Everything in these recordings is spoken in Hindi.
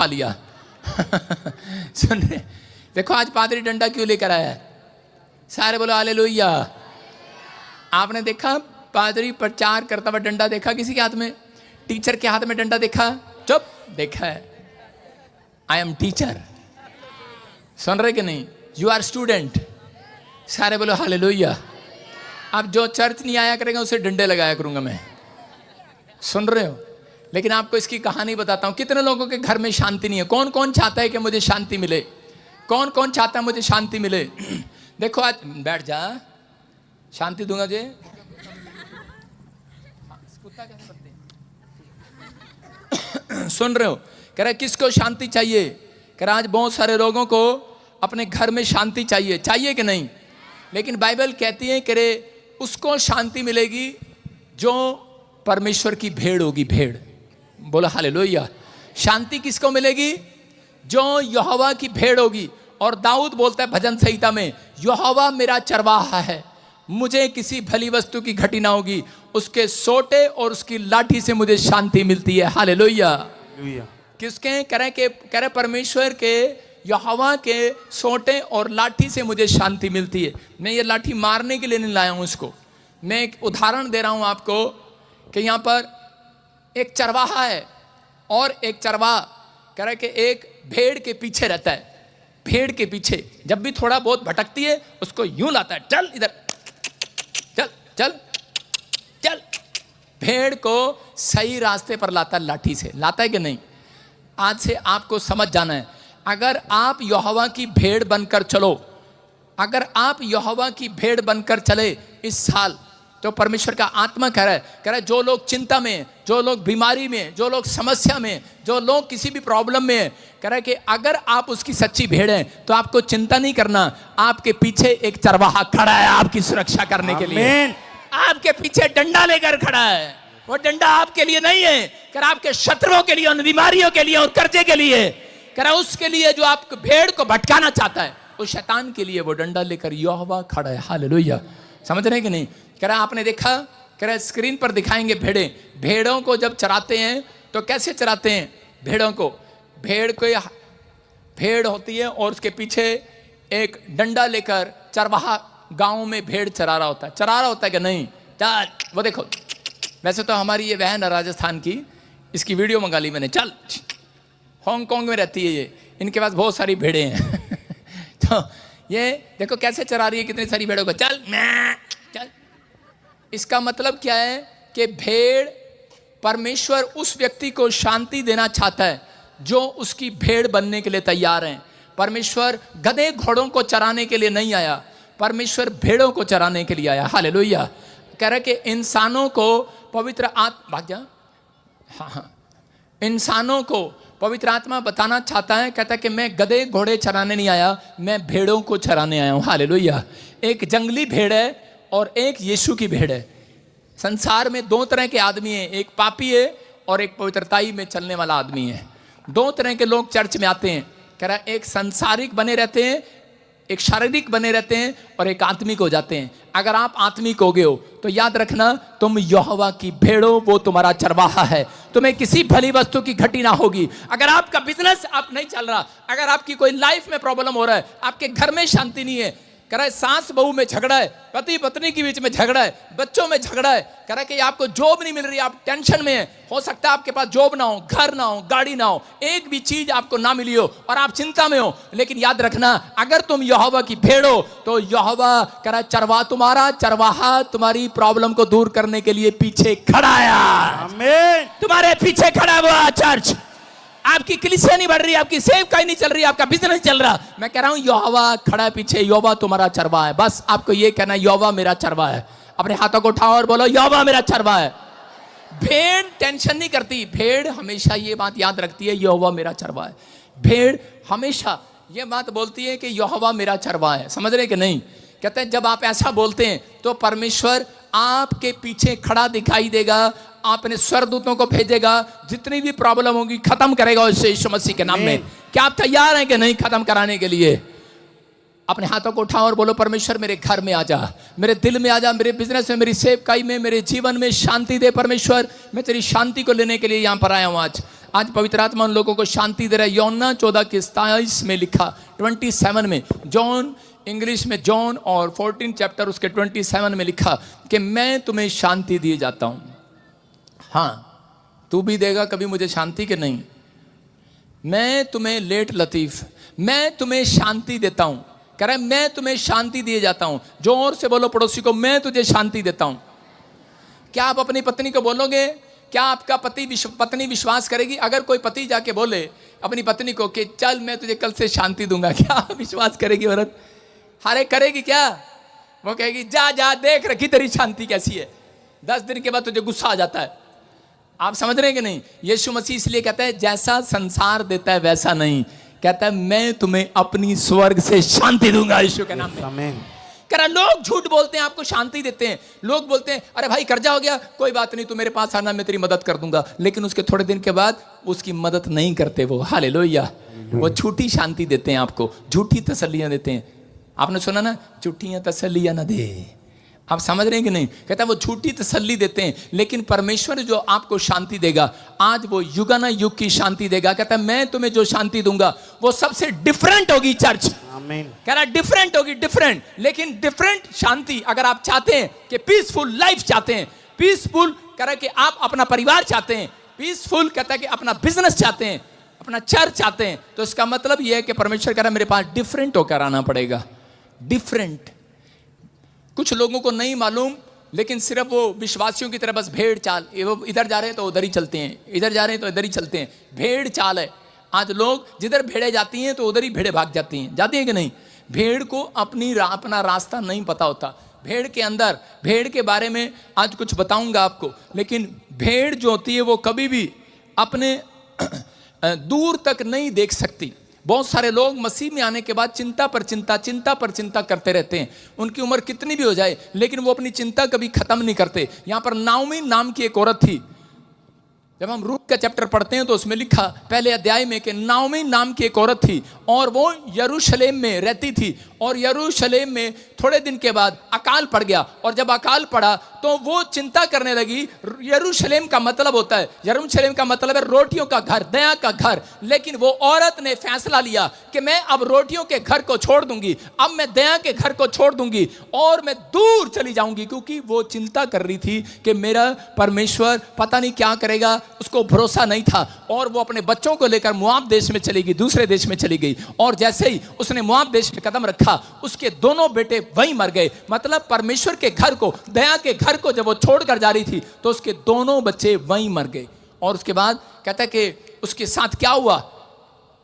उठा लिया। सुन रहे, देखो आज पादरी डंडा क्यों लेकर आया है, सारे बोलो हालेलुया। आपने देखा पादरी प्रचार करता हुआ डंडा देखा किसी के हाथ में? टीचर के हाथ में डंडा देखा? चुप, देखा है। आई एम टीचर, सुन रहे कि नहीं? यू आर स्टूडेंट, सारे बोलो हालेलुया। अब जो चर्च नहीं आया करेगा उसे डंडे लगाया करूंगा मैं, सुन रहे हो? लेकिन आपको इसकी कहानी बताता हूं। कितने लोगों के घर में शांति नहीं है? कौन कौन चाहता है कि मुझे शांति मिले? कौन कौन चाहता है मुझे शांति मिले? देखो आज बैठ जा, शांति दूंगा जे। सुन रहे हो? कह रहा किसको शांति चाहिए? कह रहा आज बहुत सारे लोगों को अपने घर में शांति चाहिए, चाहिए कि नहीं? लेकिन बाइबल कहती है कि उसको शांति मिलेगी जो परमेश्वर की भेड़ होगी, भेड़। बोलो हालेलुया। शांति किसको मिलेगी? जो यहोवा की भेड़ होगी। और दाऊद बोलता है भजन संहिता में, यहोवा मेरा चरवाहा है, मुझे किसी भली वस्तु की घटी ना होगी, उसके सोटे और उसकी लाठी से मुझे शांति मिलती है। हालेलुया। किसके? कह रहे परमेश्वर के, यहोवा के सोटे और लाठी से मुझे शांति मिलती है। मैं ये लाठी मारने के लिए नहीं लाया हूं इसको, मैं एक उदाहरण दे रहा हूं आपको कि यहां पर एक चरवाहा है और एक चरवाहा कह रहा है कि एक भेड़ के पीछे रहता है। भेड़ के पीछे जब भी थोड़ा बहुत भटकती है उसको यूं लाता है, चल इधर, चल चल चल। भेड़ को सही रास्ते पर लाता है, लाठी से लाता है कि नहीं? आज से आपको समझ जाना है, अगर आप यहोवा की भेड़ बनकर चलो, अगर आप यहोवा की भेड़ बनकर चले इस साल, तो परमेश्वर का आत्मा कह रहा है जो लोग चिंता में, जो लोग बीमारी में, जो लोग समस्या में, जो लोग किसी भी प्रॉब्लम में है, कह रहा है कि अगर आप उसकी सच्ची भेड़ हैं तो आपको चिंता नहीं करना। आपके पीछे एक चरवाहा खड़ा है आपकी सुरक्षा करने के लिए। आपके पीछे डंडा लेकर खड़ा है। वो डंडा आपके लिए नहीं है, कह रहा आपके शत्रुओं के लिए, उन बीमारियों के लिए और कर्जे के लिए, कह रहा उसके लिए जो आप भेड़ को भटकाना चाहता है, उस शैतान के लिए वो डंडा लेकर यहोवा खड़ा है। हालेलुया। समझ रहे हैं कि नहीं? कह रहा आपने देखा, कह रहा स्क्रीन पर दिखाएंगे भेड़ों को जब चराते हैं तो कैसे चराते हैं भेड़ों को? भेड़ होती है और उसके पीछे एक डंडा लेकर चरवाहा गांव में भेड़ चरा रहा होता है कि नहीं? चल वो देखो, वैसे तो हमारी ये बहन है राजस्थान की, इसकी वीडियो मंगा ली मैंने। चल, हांगकांग में रहती है ये, इनके पास बहुत सारी भेड़ें हैं। तो ये देखो कैसे चरा रही है कितनी सारी भेड़ों को। चल चल। इसका मतलब क्या है कि भेड़, परमेश्वर उस व्यक्ति को शांति देना चाहता है जो उसकी भेड़ बनने के लिए तैयार हैं। परमेश्वर गधे घोड़ों को चराने के लिए नहीं आया, परमेश्वर भेड़ों को चराने के लिए आया। हालेलुया। कह रहा है कि इंसानों को पवित्र आत्मा, भाग जा, हाँ, इंसानों को पवित्र आत्मा बताना चाहता है। कहता है कि मैं गधे घोड़े चराने नहीं आया, मैं भेड़ों को चराने आया हूँ। हालेलुया। एक जंगली भेड़ है और एक यीशु की भेड़ है। संसार में दो तरह के आदमी हैं, एक पापी है और एक पवित्रताई में चलने वाला आदमी है। दो तरह के लोग चर्च में आते हैं। कह रहा है एक संसारिक बने रहते हैं, एक शारीरिक बने रहते हैं और एक आत्मिक हो जाते हैं। अगर आप आत्मिक हो गए हो तो याद रखना तुम यहोवा की भेड़ो, वो तुम्हारा चरवाहा है, तुम्हें किसी भली वस्तु की घटी ना होगी। अगर आपका बिजनेस आप नहीं चल रहा, अगर आपकी कोई लाइफ में प्रॉब्लम हो रहा है, आपके घर में शांति नहीं है, कह रहा है सास बहू में झगड़ा है, पति पत्नी के बीच में झगड़ा है, बच्चों में झगड़ा है, कह रहा है कि आपको जॉब नहीं मिल रही, आप टेंशन में हैं, हो सकता है आपके पास जॉब ना हो, घर ना हो, गाड़ी ना हो, एक भी चीज आपको ना मिली हो और आप चिंता में हो। लेकिन याद रखना अगर तुम यहोवा की भेड़ हो तो यहोवा कह रहा है तुम्हारा चरवाहा तुम्हारी प्रॉब्लम को दूर करने के लिए पीछे खड़ा है। आमीन। तुम्हारे पीछे खड़ा हुआ चर्च। आपकी कलीसिया नहीं बढ़ रही, आपकी सेवकाई नहीं चल रही, आपका बिजनेस नहीं चल रहा, मैं कह रहा हूं यहोवा खड़ा है पीछे, यहोवा तुम्हारा चरवाहा है। बस आपको ये कहना है यहोवा मेरा चरवाहा है। अपने हाथों को उठाओ और बोलो यहोवा मेरा चरवाहा है। भेड़ टेंशन नहीं करती, भेड़ हमेशा ये बात याद रखती है यहोवा मेरा चरवाहा है। भेड़ हमेशा ये बात बोलती है कि यहोवा मेरा चरवाहा है। समझ रहे कि नहीं? कहते हैं जब आप ऐसा बोलते हैं तो परमेश्वर आपके पीछे खड़ा दिखाई देगा, आपने स्वर्गदूतों को भेजेगा, जितनी भी प्रॉब्लम होगी खत्म करेगा उससे यीशु मसीह के नाम में। क्या आप तैयार हैं कि नहीं खत्म कराने के लिए? अपने हाथों को उठाओ और बोलो परमेश्वर मेरे घर में आ जा, मेरे दिल में आ जा, मेरे बिजनेस में, मेरी सेवकाई में, मेरे जीवन में शांति दे। परमेश्वर मैं तेरी शांति को लेने के लिए यहाँ पर आया हूँ आज। आज पवित्र आत्मा उन लोगों को शांति दे रहा है। यूहन्ना 14:27 में लिखा, 27 में, जॉन इंग्लिश में जॉन और 14 चैप्टर उसके 27 में लिखा कि मैं तुम्हें शांति दिए जाता हूं। हाँ, तू भी देगा कभी मुझे शांति के नहीं? मैं तुम्हें लेट लतीफ, मैं तुम्हें शांति देता हूं। कह रहा है मैं तुम्हें शांति दिए जाता हूं। जोर से बोलो पड़ोसी को, मैं तुझे शांति देता हूं। क्या आप अपनी पत्नी को बोलोगे? क्या आपका पत्नी विश्वास करेगी? अगर कोई पति जाके बोले अपनी पत्नी को कि चल मैं तुझे कल से शांति दूंगा, क्या विश्वास करेगी औरत? हारे करेगी क्या? वो कहेगी जा जा देख रखी तेरी शांति कैसी है। 10 दिन के बाद तुझे गुस्सा आ जाता है। आप समझ रहे हैं कि नहीं? यीशु मसीह इसलिए कहता है जैसा संसार देता है वैसा नहीं, कहता है मैं तुम्हें अपनी स्वर्ग से शांति दूंगा यीशु के नाम में। आमीन। कह रहा लोग झूठ बोलते हैं, आपको शांति देते हैं। लोग बोलते हैं अरे भाई कर्जा हो गया, कोई बात नहीं, तू मेरे पास आना, मैं तेरी मदद कर दूंगा। लेकिन उसके थोड़े दिन के बाद उसकी मदद नहीं करते वो। हालेलुया। वो झूठी शांति देते हैं आपको, झूठी तसल्लियां देते हैं। आपने सुना ना, झूठियां तसल्लियां ना दे। आप समझ रहे हैं कि नहीं? कहता है वो झूठी तसल्ली देते हैं, लेकिन परमेश्वर जो आपको शांति देगा आज वो युगाना युग की शांति देगा। कहता है मैं तुम्हें जो शांति दूंगा वो सबसे डिफरेंट होगी चर्च। आमीन। कह रहा डिफरेंट होगी, डिफरेंट। लेकिन डिफरेंट शांति अगर आप चाहते हैं कि पीसफुल लाइफ चाहते हैं, पीसफुल कह रहा है कि आप अपना परिवार चाहते हैं, पीसफुल कहता है कि अपना बिजनेस चाहते हैं, अपना चर्च चाहते हैं, तो इसका मतलब यह है कि परमेश्वर कह रहा है मेरे पास डिफरेंट होकर आना पड़ेगा। डिफरेंट। कुछ लोगों को नहीं मालूम, लेकिन सिर्फ वो विश्वासियों की तरह बस भेड़ चाल, वो इधर जा रहे हैं तो उधर ही चलते हैं, इधर जा रहे हैं तो इधर ही चलते हैं। भेड़ चाल है। आज लोग जिधर भेड़े जाती हैं तो उधर ही भेड़े भाग जाती हैं। जाती हैं कि नहीं? भेड़ को अपना रास्ता नहीं पता होता। भेड़ के अंदर, भेड़ के बारे में आज कुछ बताऊंगा आपको, लेकिन भेड़ जो होती है वो कभी भी अपने दूर तक नहीं देख सकती। बहुत सारे लोग मसीह में आने के बाद चिंता पर चिंता करते रहते हैं। उनकी उम्र कितनी भी हो जाए लेकिन वो अपनी चिंता कभी खत्म नहीं करते। यहाँ पर नाओमी नाम की एक औरत थी। जब हम रूत का चैप्टर पढ़ते हैं तो उसमें लिखा पहले अध्याय में कि नाओमी नाम की एक औरत थी और वो यरूशलेम में रहती थी। और यरूशलेम में थोड़े दिन के बाद अकाल पड़ गया, और जब अकाल पड़ा तो वो चिंता करने लगी। यरूशलेम का मतलब होता है, यरूशलेम का मतलब है रोटियों का घर, दया का घर। लेकिन वो औरत ने फैसला लिया कि मैं अब रोटियों के घर को छोड़ दूंगी, अब मैं दया के घर को छोड़ दूंगी और मैं दूर चली जाऊंगी, क्योंकि वो चिंता कर रही थी कि मेरा परमेश्वर पता नहीं क्या करेगा, उसको भरोसा नहीं था। और वो अपने बच्चों को लेकर मोआब देश में चली गई, दूसरे देश में चली गई। और जैसे ही उसने मोआब देश में कदम रखा उसके दोनों बेटे वहीं मर गए। मतलब परमेश्वर के घर को, दया के घर को जब वो छोड़कर जा रही थी तो उसके दोनों बच्चे वहीं मर गए। और उसके बाद कहता है कि उसके साथ क्या हुआ,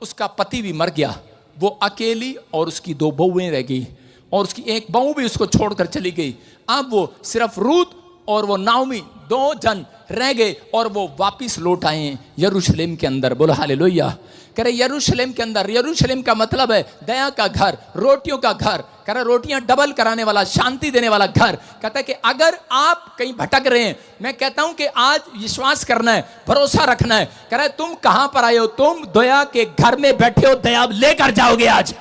उसका पति भी मर गया, वो अकेली और उसकी 2 बहुएं रह गई, और उसकी एक बहू भी उसको छोड़कर चली गई। अब वो सिर्फ रूत और वो नाओमी 2 जन रह गए और वो वापिस लौट आए हैं यरूशलेम के अंदर। बोलो हालेलुया। कह रहे यरूशलेम के अंदर, यरूशलेम का मतलब है दया का घर, रोटियों का घर। कह रहा रोटियां डबल कराने वाला, शांति देने वाला घर। कहता है कि अगर आप कहीं भटक रहे हैं, मैं कहता हूं कि आज विश्वास करना है, भरोसा रखना है। कह रहा है तुम कहां पर आए हो? तुम दया के घर में बैठे हो, दया लेकर जाओगे आज।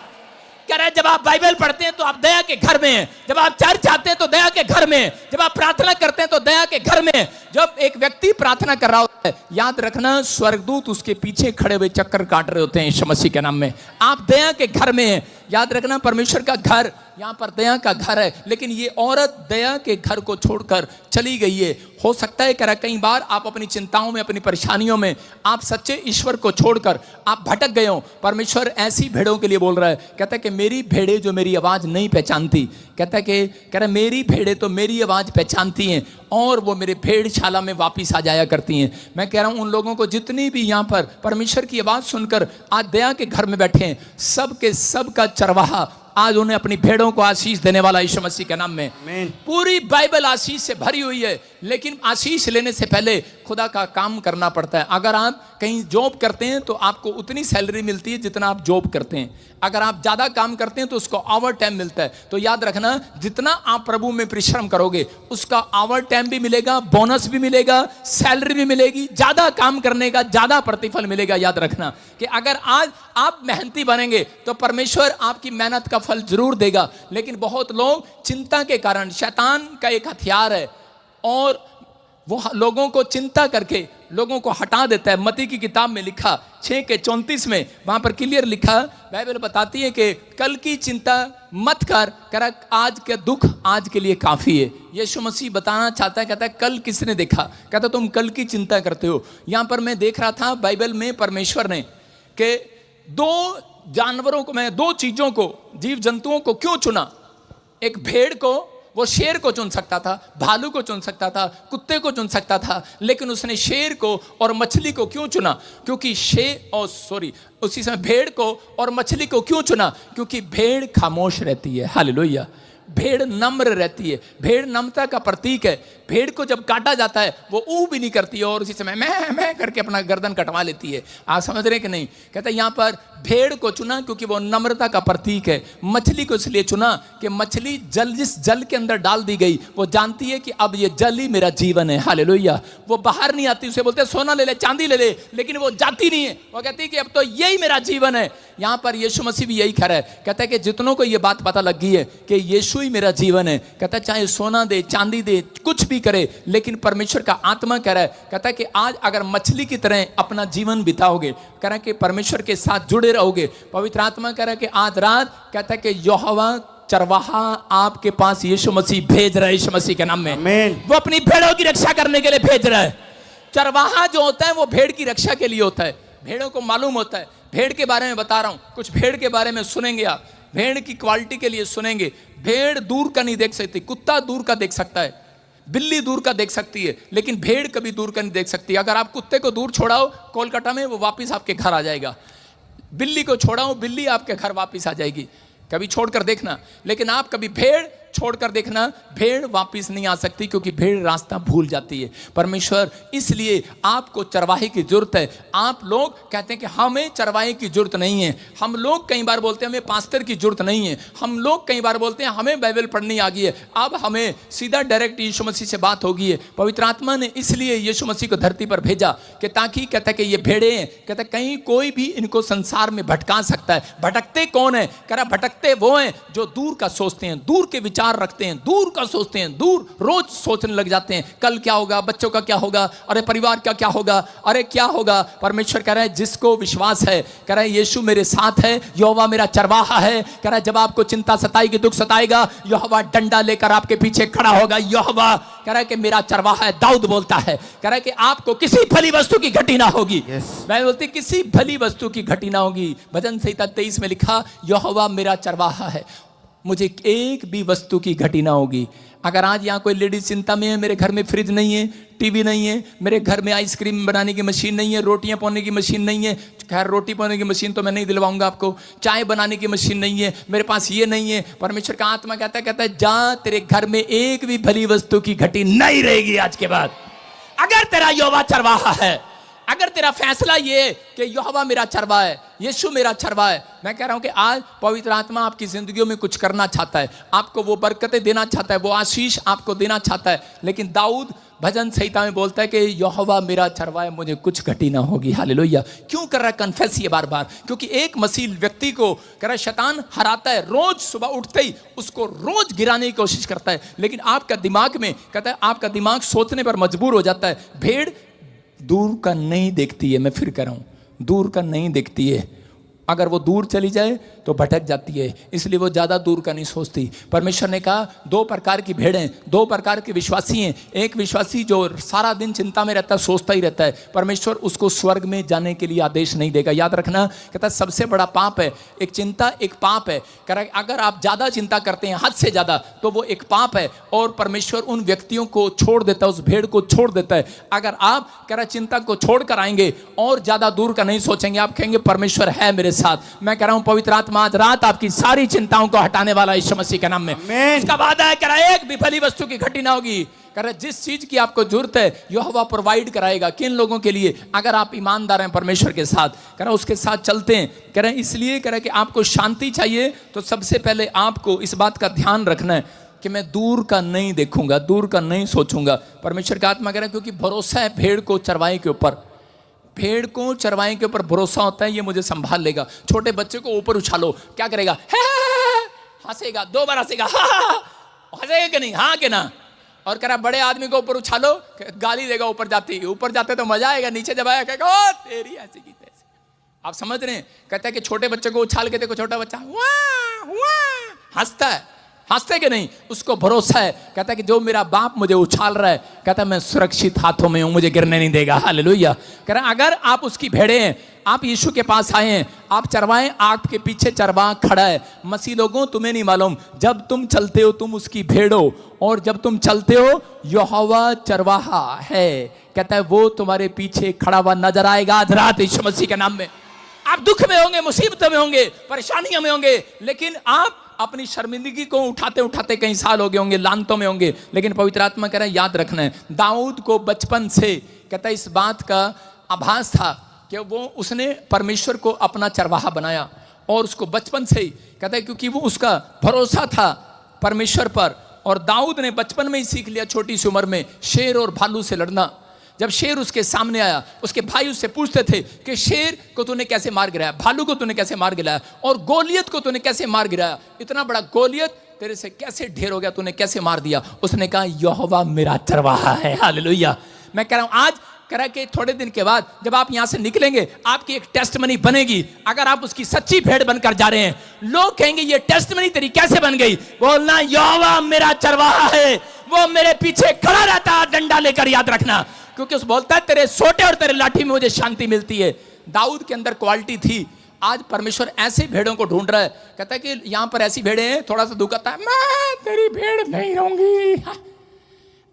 कह रहा है जब आप बाइबल पढ़ते हैं तो आप दया के घर में हैं, जब आप चर्च आते हैं तो दया के घर में हैं, जब आप प्रार्थना करते हैं तो दया के घर में हैं। जब एक व्यक्ति प्रार्थना कर रहा होता है, याद रखना स्वर्गदूत उसके पीछे खड़े हुए चक्कर काट रहे होते हैं यीशु मसीह के नाम में। आप दया के घर में हैं। याद रखना परमेश्वर का घर यहाँ पर दया का घर है, लेकिन ये औरत दया के घर को छोड़कर चली गई है। हो सकता है कह रहा कई बार आप अपनी चिंताओं में, अपनी परेशानियों में आप सच्चे ईश्वर को छोड़कर आप भटक गए हो। परमेश्वर ऐसी भेड़ों के लिए बोल रहा है, कहता है कि मेरी भेड़ें जो मेरी आवाज़ नहीं पहचानती, कहता है कि कह रहा मेरी भेड़ें तो मेरी आवाज़ पहचानती हैं और वो मेरे भेड़शाला में वापस आ जाया करती हैं। मैं कह रहा हूँ उन लोगों को जितनी भी यहाँ पर परमेश्वर की आवाज़ सुनकर आज दया के घर में बैठे हैं, सब के सब का चरवाहा आज उन्हें अपनी भेड़ों को आशीष देने वाला यीशु मसीह के नाम में। पूरी बाइबल आशीष से भरी हुई है, लेकिन आशीष लेने से पहले खुदा का काम करना पड़ता है। अगर आप कहीं जॉब करते हैं तो आपको उतनी सैलरी मिलती है जितना आप जॉब करते हैं। अगर आप ज़्यादा काम करते हैं तो उसको आवर टाइम मिलता है। तो याद रखना जितना आप प्रभु में परिश्रम करोगे उसका आवर टाइम भी मिलेगा, बोनस भी मिलेगा, सैलरी भी मिलेगी, ज़्यादा काम करने का ज़्यादा प्रतिफल मिलेगा। याद रखना कि अगर आज आप मेहनती बनेंगे तो परमेश्वर आपकी मेहनत का फल जरूर देगा। लेकिन बहुत लोग चिंता के कारण, शैतान का एक हथियार है, और वो लोगों को चिंता करके लोगों को हटा देता है। मत्ती की किताब में लिखा 6:34 में, वहां पर क्लियर लिखा, बाइबल बताती है कि कल की चिंता मत कर, कर आज के दुख आज के लिए काफी है। यीशु मसीह बताना चाहता है, कहता है कल किसने देखा, कहता तुम कल की चिंता करते हो। यहां पर मैं देख रहा था बाइबल में परमेश्वर ने कि दो जानवरों को, मैं दो चीजों को, जीव जंतुओं को क्यों चुना। एक भेड़ को, वो शेर को चुन सकता था, भालू को चुन सकता था, कुत्ते को चुन सकता था, लेकिन उसने शेर को और मछली को क्यों चुना? क्योंकि उसी समय भेड़ को और मछली को क्यों चुना? क्योंकि भेड़ खामोश रहती है। हालेलुया। भेड़ नम्र रहती है, भेड़ नम्रता का प्रतीक है। भेड़ को जब काटा जाता है वो ऊ भी नहीं करती है और उसी समय मैं करके अपना गर्दन कटवा लेती है। आप समझ रहे कि नहीं? कहता है यहाँ पर भेड़ को चुना क्योंकि वो नम्रता का प्रतीक है। मछली को इसलिए चुना कि मछली जिस जल के अंदर डाल दी गई, वो जानती है कि अब ये जल ही मेरा जीवन है। हालेलुया। वो बाहर नहीं आती, उसे बोलते सोना ले ले, चांदी ले ले, लेकिन वो जाती नहीं है। वो कहती है कि अब तो यही मेरा जीवन है। यहाँ पर यीशु मसीह भी यही कह रहा है, कहता है कि जितनों को ये बात पता लग गई है कि यीशु ही मेरा जीवन है, कहता है चाहे सोना दे, चांदी दे, कुछ भी करे, लेकिन परमेश्वर का आत्मा कह रहा है, कहता है कि आज अगर मछली की तरह अपना जीवन बिताओगे, कह रहा है कि परमेश्वर के साथ जुड़े रहोगे, पवित्र आत्मा कह रहा है कि आज रात, कहता है कि यहोवा चरवाहा आपके पास यीशु मसीह भेज रहा है, यीशु मसीह के नाम में। वो अपनी भेड़ों की रक्षा करने के लिए भेज रहा है। चरवाहा जो होता है वो भेड़ की रक्षा के लिए होता है। भेड़ों को मालूम होता है। भेड़ के बारे में बता रहा हूं, कुछ भेड़ के बारे में सुनेंगे आप। भेड़ की क्वालिटी के लिए सुनेंगे। भेड़ दूर का नहीं देख सकती, कुत्ता दूर का देख सकता है, बिल्ली दूर का देख सकती है, लेकिन भेड़ कभी दूर का नहीं देख सकती। अगर आप कुत्ते को दूर छोड़ाओ कोलकाता में, वो वापस आपके घर आ जाएगा। बिल्ली को छोड़ाओ, बिल्ली आपके घर वापस आ जाएगी। कभी छोड़कर देखना, लेकिन आप कभी भेड़ छोड़कर देखना, भेड़ वापस नहीं आ सकती, क्योंकि भेड़ रास्ता भूल जाती है। परमेश्वर इसलिए आपको चरवाहे की जरूरत है। आप लोग कहते हैं कि हमें चरवाहे की जरूरत नहीं है। हम लोग कई बार बोलते हैं हमें पास्टर की जरूरत नहीं है। हम लोग कई बार बोलते हैं हमें बाइबल पढ़नी आ गई है। अब हमें सीधा डायरेक्ट यीशु मसीह से बात हो गई है। पवित्र आत्मा ने इसलिए यीशु मसीह को धरती पर भेजा कि ताकि, कहता है कि ये भेड़े हैं, कहता है कहीं कोई भी इनको संसार में भटका सकता है। भटकते कौन है? कह रहा भटकते वो हैं जो दूर का सोचते हैं, दूर के विचार रखते हैं, दूर का सोचते हैं, दूर रोज सोचने लग जाते हैं, कल क्या होगा, बच्चों का क्या होगा, अरे परिवार का क्या होगा, अरे क्या होगा। परमेश्वर कह रहा है जिसको विश्वास है, कह रहा है यीशु मेरे साथ है, यहोवा मेरा चरवाहा है। कह रहा है जब आपको चिंता सताएगी, दुख सताएगा, यहोवा डंडा लेकर आपके पीछे खड़ा होगा। यहोवा कह रहा है कि मेरा चरवाहा है। दाऊद बोलता है, कह रहा है कि आपको किसी भली वस्तु की घटी ना होगी। मैं बोलती किसी भली वस्तु की घटी ना होगी। भजन संहिता 23 में लिखा, यहोवा मेरा चरवाहा है, मुझे एक भी वस्तु की घटी ना होगी। अगर आज यहाँ कोई लेडीज चिंता में है, मेरे घर में फ्रिज नहीं है, टीवी नहीं है, मेरे घर में आइसक्रीम बनाने की मशीन नहीं है, रोटियां पौने की मशीन नहीं है, खैर रोटी पौने की मशीन तो मैं नहीं दिलवाऊंगा आपको, चाय बनाने की मशीन नहीं है, मेरे पास ये नहीं है। परमेश्वर का आत्मा कहता है जा, तेरे घर में एक भी भली वस्तु की घटी नहीं रहेगी आज के बाद। अगर तेरा यहोवा चरवाहा है, अगर तेरा फैसला ये है कि यहोवा मेरा चरवाहा है, यीशु मेरा चरवाहा है, मैं कह रहा हूं कि आज पवित्र आत्मा आपकी जिंदगियों में कुछ करना चाहता है, आपको वो बरकतें देना चाहता है, वो आशीष आपको देना चाहता है। लेकिन दाऊद भजन संहिता में बोलता है कि यहोवा मेरा चरवाहा है, मुझे कुछ घटी ना होगी। हालेलुया। क्यों कर रहा है कन्फेस ये बार बार? क्योंकि एक मसीह व्यक्ति को कह रहा शैतान हराता है, रोज सुबह उठते ही उसको रोज गिराने की कोशिश करता है, लेकिन आपका दिमाग में, कहता है आपका दिमाग सोचने पर मजबूर हो जाता है। भेड़ दूर का नहीं देखती है, मैं फिर कह रहा हूं, दूर का नहीं देखती है। अगर वो दूर चली जाए तो भटक जाती है, इसलिए वो ज़्यादा दूर का नहीं सोचती। परमेश्वर ने कहा दो प्रकार की भेड़ें, दो प्रकार के विश्वासी हैं। एक विश्वासी जो सारा दिन चिंता में रहता है, सोचता ही रहता है, परमेश्वर उसको स्वर्ग में जाने के लिए आदेश नहीं देगा। याद रखना, कहता है सबसे बड़ा पाप है एक चिंता, एक पाप है। कह रहा है अगर आप ज़्यादा चिंता करते हैं, हद से ज़्यादा, तो वो एक पाप है और परमेश्वर उन व्यक्तियों को छोड़ देता है, उस भेड़ को छोड़ देता है। अगर आप, कह रहा चिंता को छोड़ कर आएंगे और ज़्यादा दूर का नहीं सोचेंगे, आप कहेंगे परमेश्वर है मेरे साथ। मैं कह रहा हूं पवित्र आत्मा आज रात आपकी सारी चिंताओं को हटाने वाला यीशु मसीह के नाम में। इसका वादा है, कह रहा एक भी भली वस्तु की घटी ना होगी। कह रहा जिस चीज की आपको जरूरत है यहोवा प्रोवाइड कराएगा। किन लोगों के लिए? अगर आप ईमानदार हैं परमेश्वर के साथ, कह रहा उसके साथ चलते हैं। कह रहे इसलिए कह रहा कि आपको शांति चाहिए तो सबसे पहले आपको इस बात का ध्यान रखना है कि मैं दूर का नहीं देखूंगा, दूर का नहीं सोचूंगा। परमेश्वर का आत्मा कह रहा है क्योंकि भरोसा है भेड़ को चरवाहे के ऊपर, भेड़ को चरवाहे के ऊपर भरोसा होता है, ये मुझे संभाल लेगा। छोटे बच्चे को ऊपर उछालो, क्या करेगा? हंसेगा, 2 बार हंसेगा, हंसेगा कि नहीं? हाँ कि ना? और कह रहा बड़े आदमी को ऊपर उछालो, गाली देगा ऊपर जाते तो मजा आएगा, नीचे जब आया कहेगा ओ तेरी ऐसी की तैसी। आप समझ रहे हैं? कहता है कि छोटे बच्चे को उछाल के देखो, छोटा बच्चा वाह वाह हंसता है, हंसते कि नहीं? उसको भरोसा है, कहता है कि जो मेरा बाप मुझे उछाल रहा है, कहता है मैं सुरक्षित हाथों में हूं, मुझे गिरने नहीं देगा। हालेलुया। कह रहा अगर आप उसकी भेड़े हैं, आप यीशु के पास आए हैं, आप चरवाएं, आपके पीछे चरवाहा खड़ा है। मसीह लोगों, तुम्हें नहीं मालूम, जब तुम चलते हो तुम उसकी भेड़ हो, और जब तुम चलते हो यहोवा चरवाहा है, कहता है वो तुम्हारे पीछे खड़ा हुआ नजर आएगा आज रात यीशु मसीह के नाम में। आप दुख में होंगे, मुसीबतों में होंगे, परेशानियों में होंगे, लेकिन आप अपनी शर्मिंदगी को उठाते उठाते कई साल हो गए होंगे, लानतों में होंगे, लेकिन पवित्र आत्मा कह रहा है याद रखना है। दाऊद को बचपन से कहता है इस बात का आभास था कि वो उसने परमेश्वर को अपना चरवाहा बनाया, और उसको बचपन से ही कहता है क्योंकि वो उसका भरोसा था परमेश्वर पर। और दाऊद ने बचपन में ही सीख लिया छोटी सी उम्र में शेर और भालू से लड़ना। जब शेर उसके सामने आया, उसके भाई उससे पूछते थे कि शेर को तूने कैसे मार गिराया, भालू को तूने कैसे मार गिराया, और गोलियत को तूने कैसे मार गिराया, इतना बड़ा गोलियत तेरे से कैसे ढेर हो गया, तूने कैसे मार दिया? उसने कहा यहोवा मेरा चरवाहा है। हालेलुया। मैं कह रहा हूं आज कह के थोड़े दिन के बाद जब आप यहां से निकलेंगे, आपकी एक टेस्टमनी बनेगी। अगर आप उसकी सच्ची भेड़ बनकर जा रहे हैं, लोग कहेंगे ये टेस्टमनी तेरी कैसे बन गई? बोलना यहोवा मेरा चरवाहा है, वो मेरे पीछे खड़ा रहता है डंडा लेकर, याद रखना, क्योंकि उस बोलता है तेरे सोटे और तेरे लाठी में मुझे शांति मिलती है। दाऊद के अंदर क्वालिटी थी। आज परमेश्वर ऐसे भेड़ों को ढूंढ रहा है। कहता है कि यहां पर ऐसी भेड़ें हैं, थोड़ा सा दुख आता है, मैं तेरी भेड़ नहीं रहूंगी।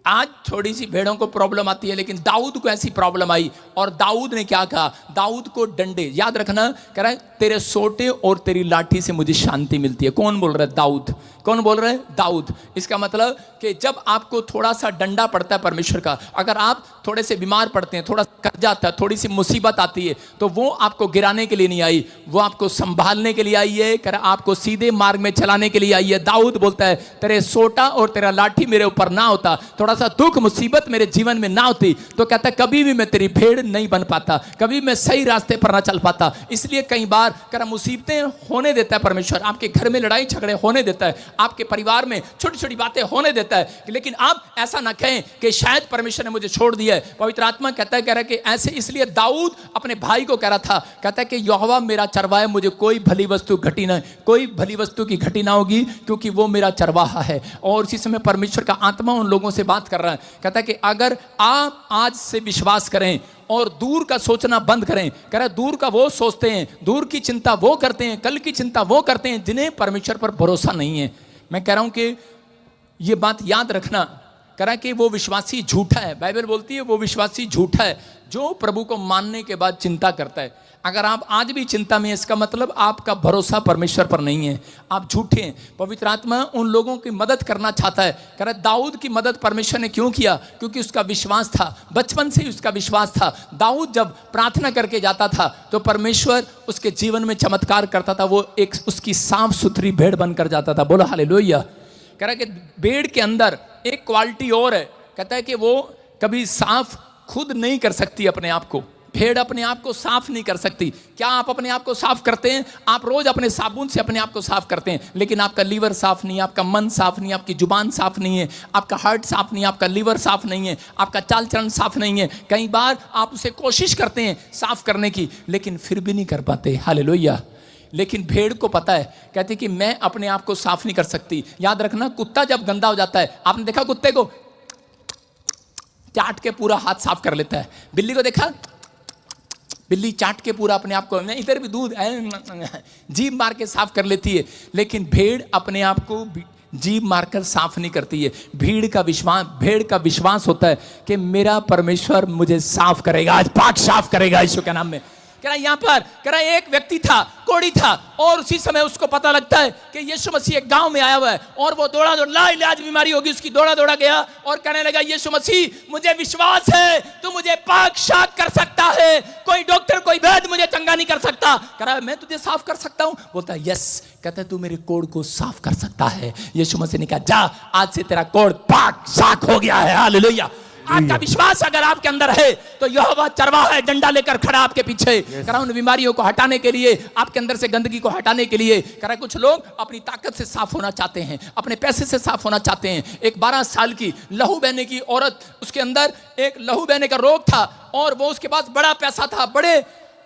आज थोड़ी सी भेड़ों को प्रॉब्लम आती है, लेकिन दाऊद को ऐसी प्रॉब्लम आई, और दाऊद ने क्या कहा? दाऊद को डंडे, याद रखना, कह रहा है तेरे सोटे और तेरी लाठी से मुझे शांति मिलती है। कौन बोल रहा है? दाऊद। कौन बोल रहे हैं? दाऊद। इसका मतलब कि जब आपको थोड़ा सा डंडा पड़ता है परमेश्वर का, अगर आप थोड़े से बीमार पड़ते हैं, थोड़ा कर्जा आता है, थोड़ी सी मुसीबत आती है, तो वो आपको गिराने के लिए नहीं आई, वो आपको संभालने के लिए आई है, कर आपको सीधे मार्ग में चलाने के लिए आई है। दाऊद बोलता है तेरे सोटा और तेरा लाठी मेरे ऊपर ना होता, थोड़ा सा दुख मुसीबत मेरे जीवन में ना होती, तो कहता है कभी भी मैं तेरी भेड़ नहीं बन पाता, कभी मैं सही रास्ते पर ना चल पाता। इसलिए कई बार कर मुसीबतें होने देता है परमेश्वर, आपके घर में लड़ाई झगड़े होने देता है, आपके परिवार में छोटी छोटी बातें होने देता है, लेकिन आप ऐसा ना कहें कि शायद परमेश्वर ने मुझे छोड़ दिया है। पवित्र आत्मा कहता है, कह रहा है कि ऐसे, इसलिए दाऊद अपने भाई को कह रहा था, कहता है कि यहोवा मेरा चरवाहा है, मुझे कोई भली वस्तु घटी ना, कोई भली वस्तु की घटी ना होगी, क्योंकि वो मेरा चरवाहा है। और इसी समय परमेश्वर का आत्मा उन लोगों से बात कर रहा है, कहता है कि अगर आप आज से विश्वास करें और दूर का सोचना बंद करें, कह रहा है दूर का वो सोचते हैं, दूर की चिंता वो करते हैं, कल की चिंता वो करते हैं जिन्हें परमेश्वर पर भरोसा नहीं है। मैं कह रहा हूं कि ये बात याद रखना, कह रहा है कि वो विश्वासी झूठा है। बाइबल बोलती है वो विश्वासी झूठा है जो प्रभु को मानने के बाद चिंता करता है। अगर आप आज भी चिंता में, इसका मतलब आपका भरोसा परमेश्वर पर नहीं है, आप झूठे हैं। पवित्र आत्मा उन लोगों की मदद करना चाहता है। कह रहा है दाऊद की मदद परमेश्वर ने क्यों किया? क्योंकि उसका विश्वास था, बचपन से ही उसका विश्वास था। दाऊद जब प्रार्थना करके जाता था तो परमेश्वर उसके जीवन में चमत्कार करता था, वो एक उसकी साफ सुथरी भेड़ बनकर जाता था। बोलो हालेलुया। कह रहा है कि भेड़ के अंदर एक क्वालिटी और है, कहता है कि वो कभी साफ खुद नहीं कर सकती अपने आप को। भेड़ अपने आप को साफ नहीं कर सकती। क्या आप अपने आप को साफ करते हैं? आप रोज अपने साबुन से अपने आप को साफ करते हैं, लेकिन आपका लीवर साफ नहीं है, आपका मन साफ नहीं है, आपकी जुबान साफ नहीं है, आपका हार्ट साफ नहीं है, आपका लीवर साफ नहीं है, आपका चाल चलन साफ नहीं है। कई बार आप उसे कोशिश करते हैं साफ करने की, लेकिन फिर भी नहीं कर पाते। हालेलुया। लेकिन भेड़ को पता है, कहती कि मैं अपने आप को साफ नहीं कर सकती। याद रखना, कुत्ता जब गंदा हो जाता है, आपने देखा कुत्ते को चाट के पूरा हाथ साफ कर लेता है। बिल्ली को देखा, बिल्ली चाट के पूरा अपने आप को, इधर भी दूध जीभ मार के साफ कर लेती है, लेकिन भेड़ अपने आप को जीभ मारकर साफ नहीं करती है। भेड़ का विश्वास होता है कि मेरा परमेश्वर मुझे साफ करेगा, आज पाक साफ करेगा यीशु के नाम में। कह रहा यहाँ पर, कह रहा एक व्यक्ति था, कोढ़ी था, और उसी समय उसको पता लगता है कि यीशु मसीह एक गांव में आया हुआ है, और वो दौड़ा लाइलाज बीमारी होगी उसकी, दौड़ा गया और कहने लगा यीशु मसीह मुझे विश्वास है तू मुझे पाक साफ कर सकता है, कोई डॉक्टर कोई वैद्य मुझे चंगा नहीं कर सकता। कह रहा मैं तुझे साफ कर सकता हूं? बोलता है यस। कहता है तू मेरे कोढ़ को साफ कर सकता है। यीशु मसीह ने कहा जा, आज से तेरा कोढ़ पाक साफ हो गया है। हालेलुया। आज का विश्वास अगर आपके अंदर है तो यहोवा चरवाहा है, डंडा लेकर खड़ा आपके पीछे। करा उन बीमारियों को हटाने के लिए, आपके अंदर से गंदगी को हटाने के लिए। करा कुछ लोग अपनी ताकत से साफ होना चाहते हैं, अपने पैसे से साफ होना चाहते हैं। एक 12 साल की लहू बहने की औरत, उसके अंदर एक लहू बहने का रोग था और वो उसके पास बड़ा पैसा था, बड़े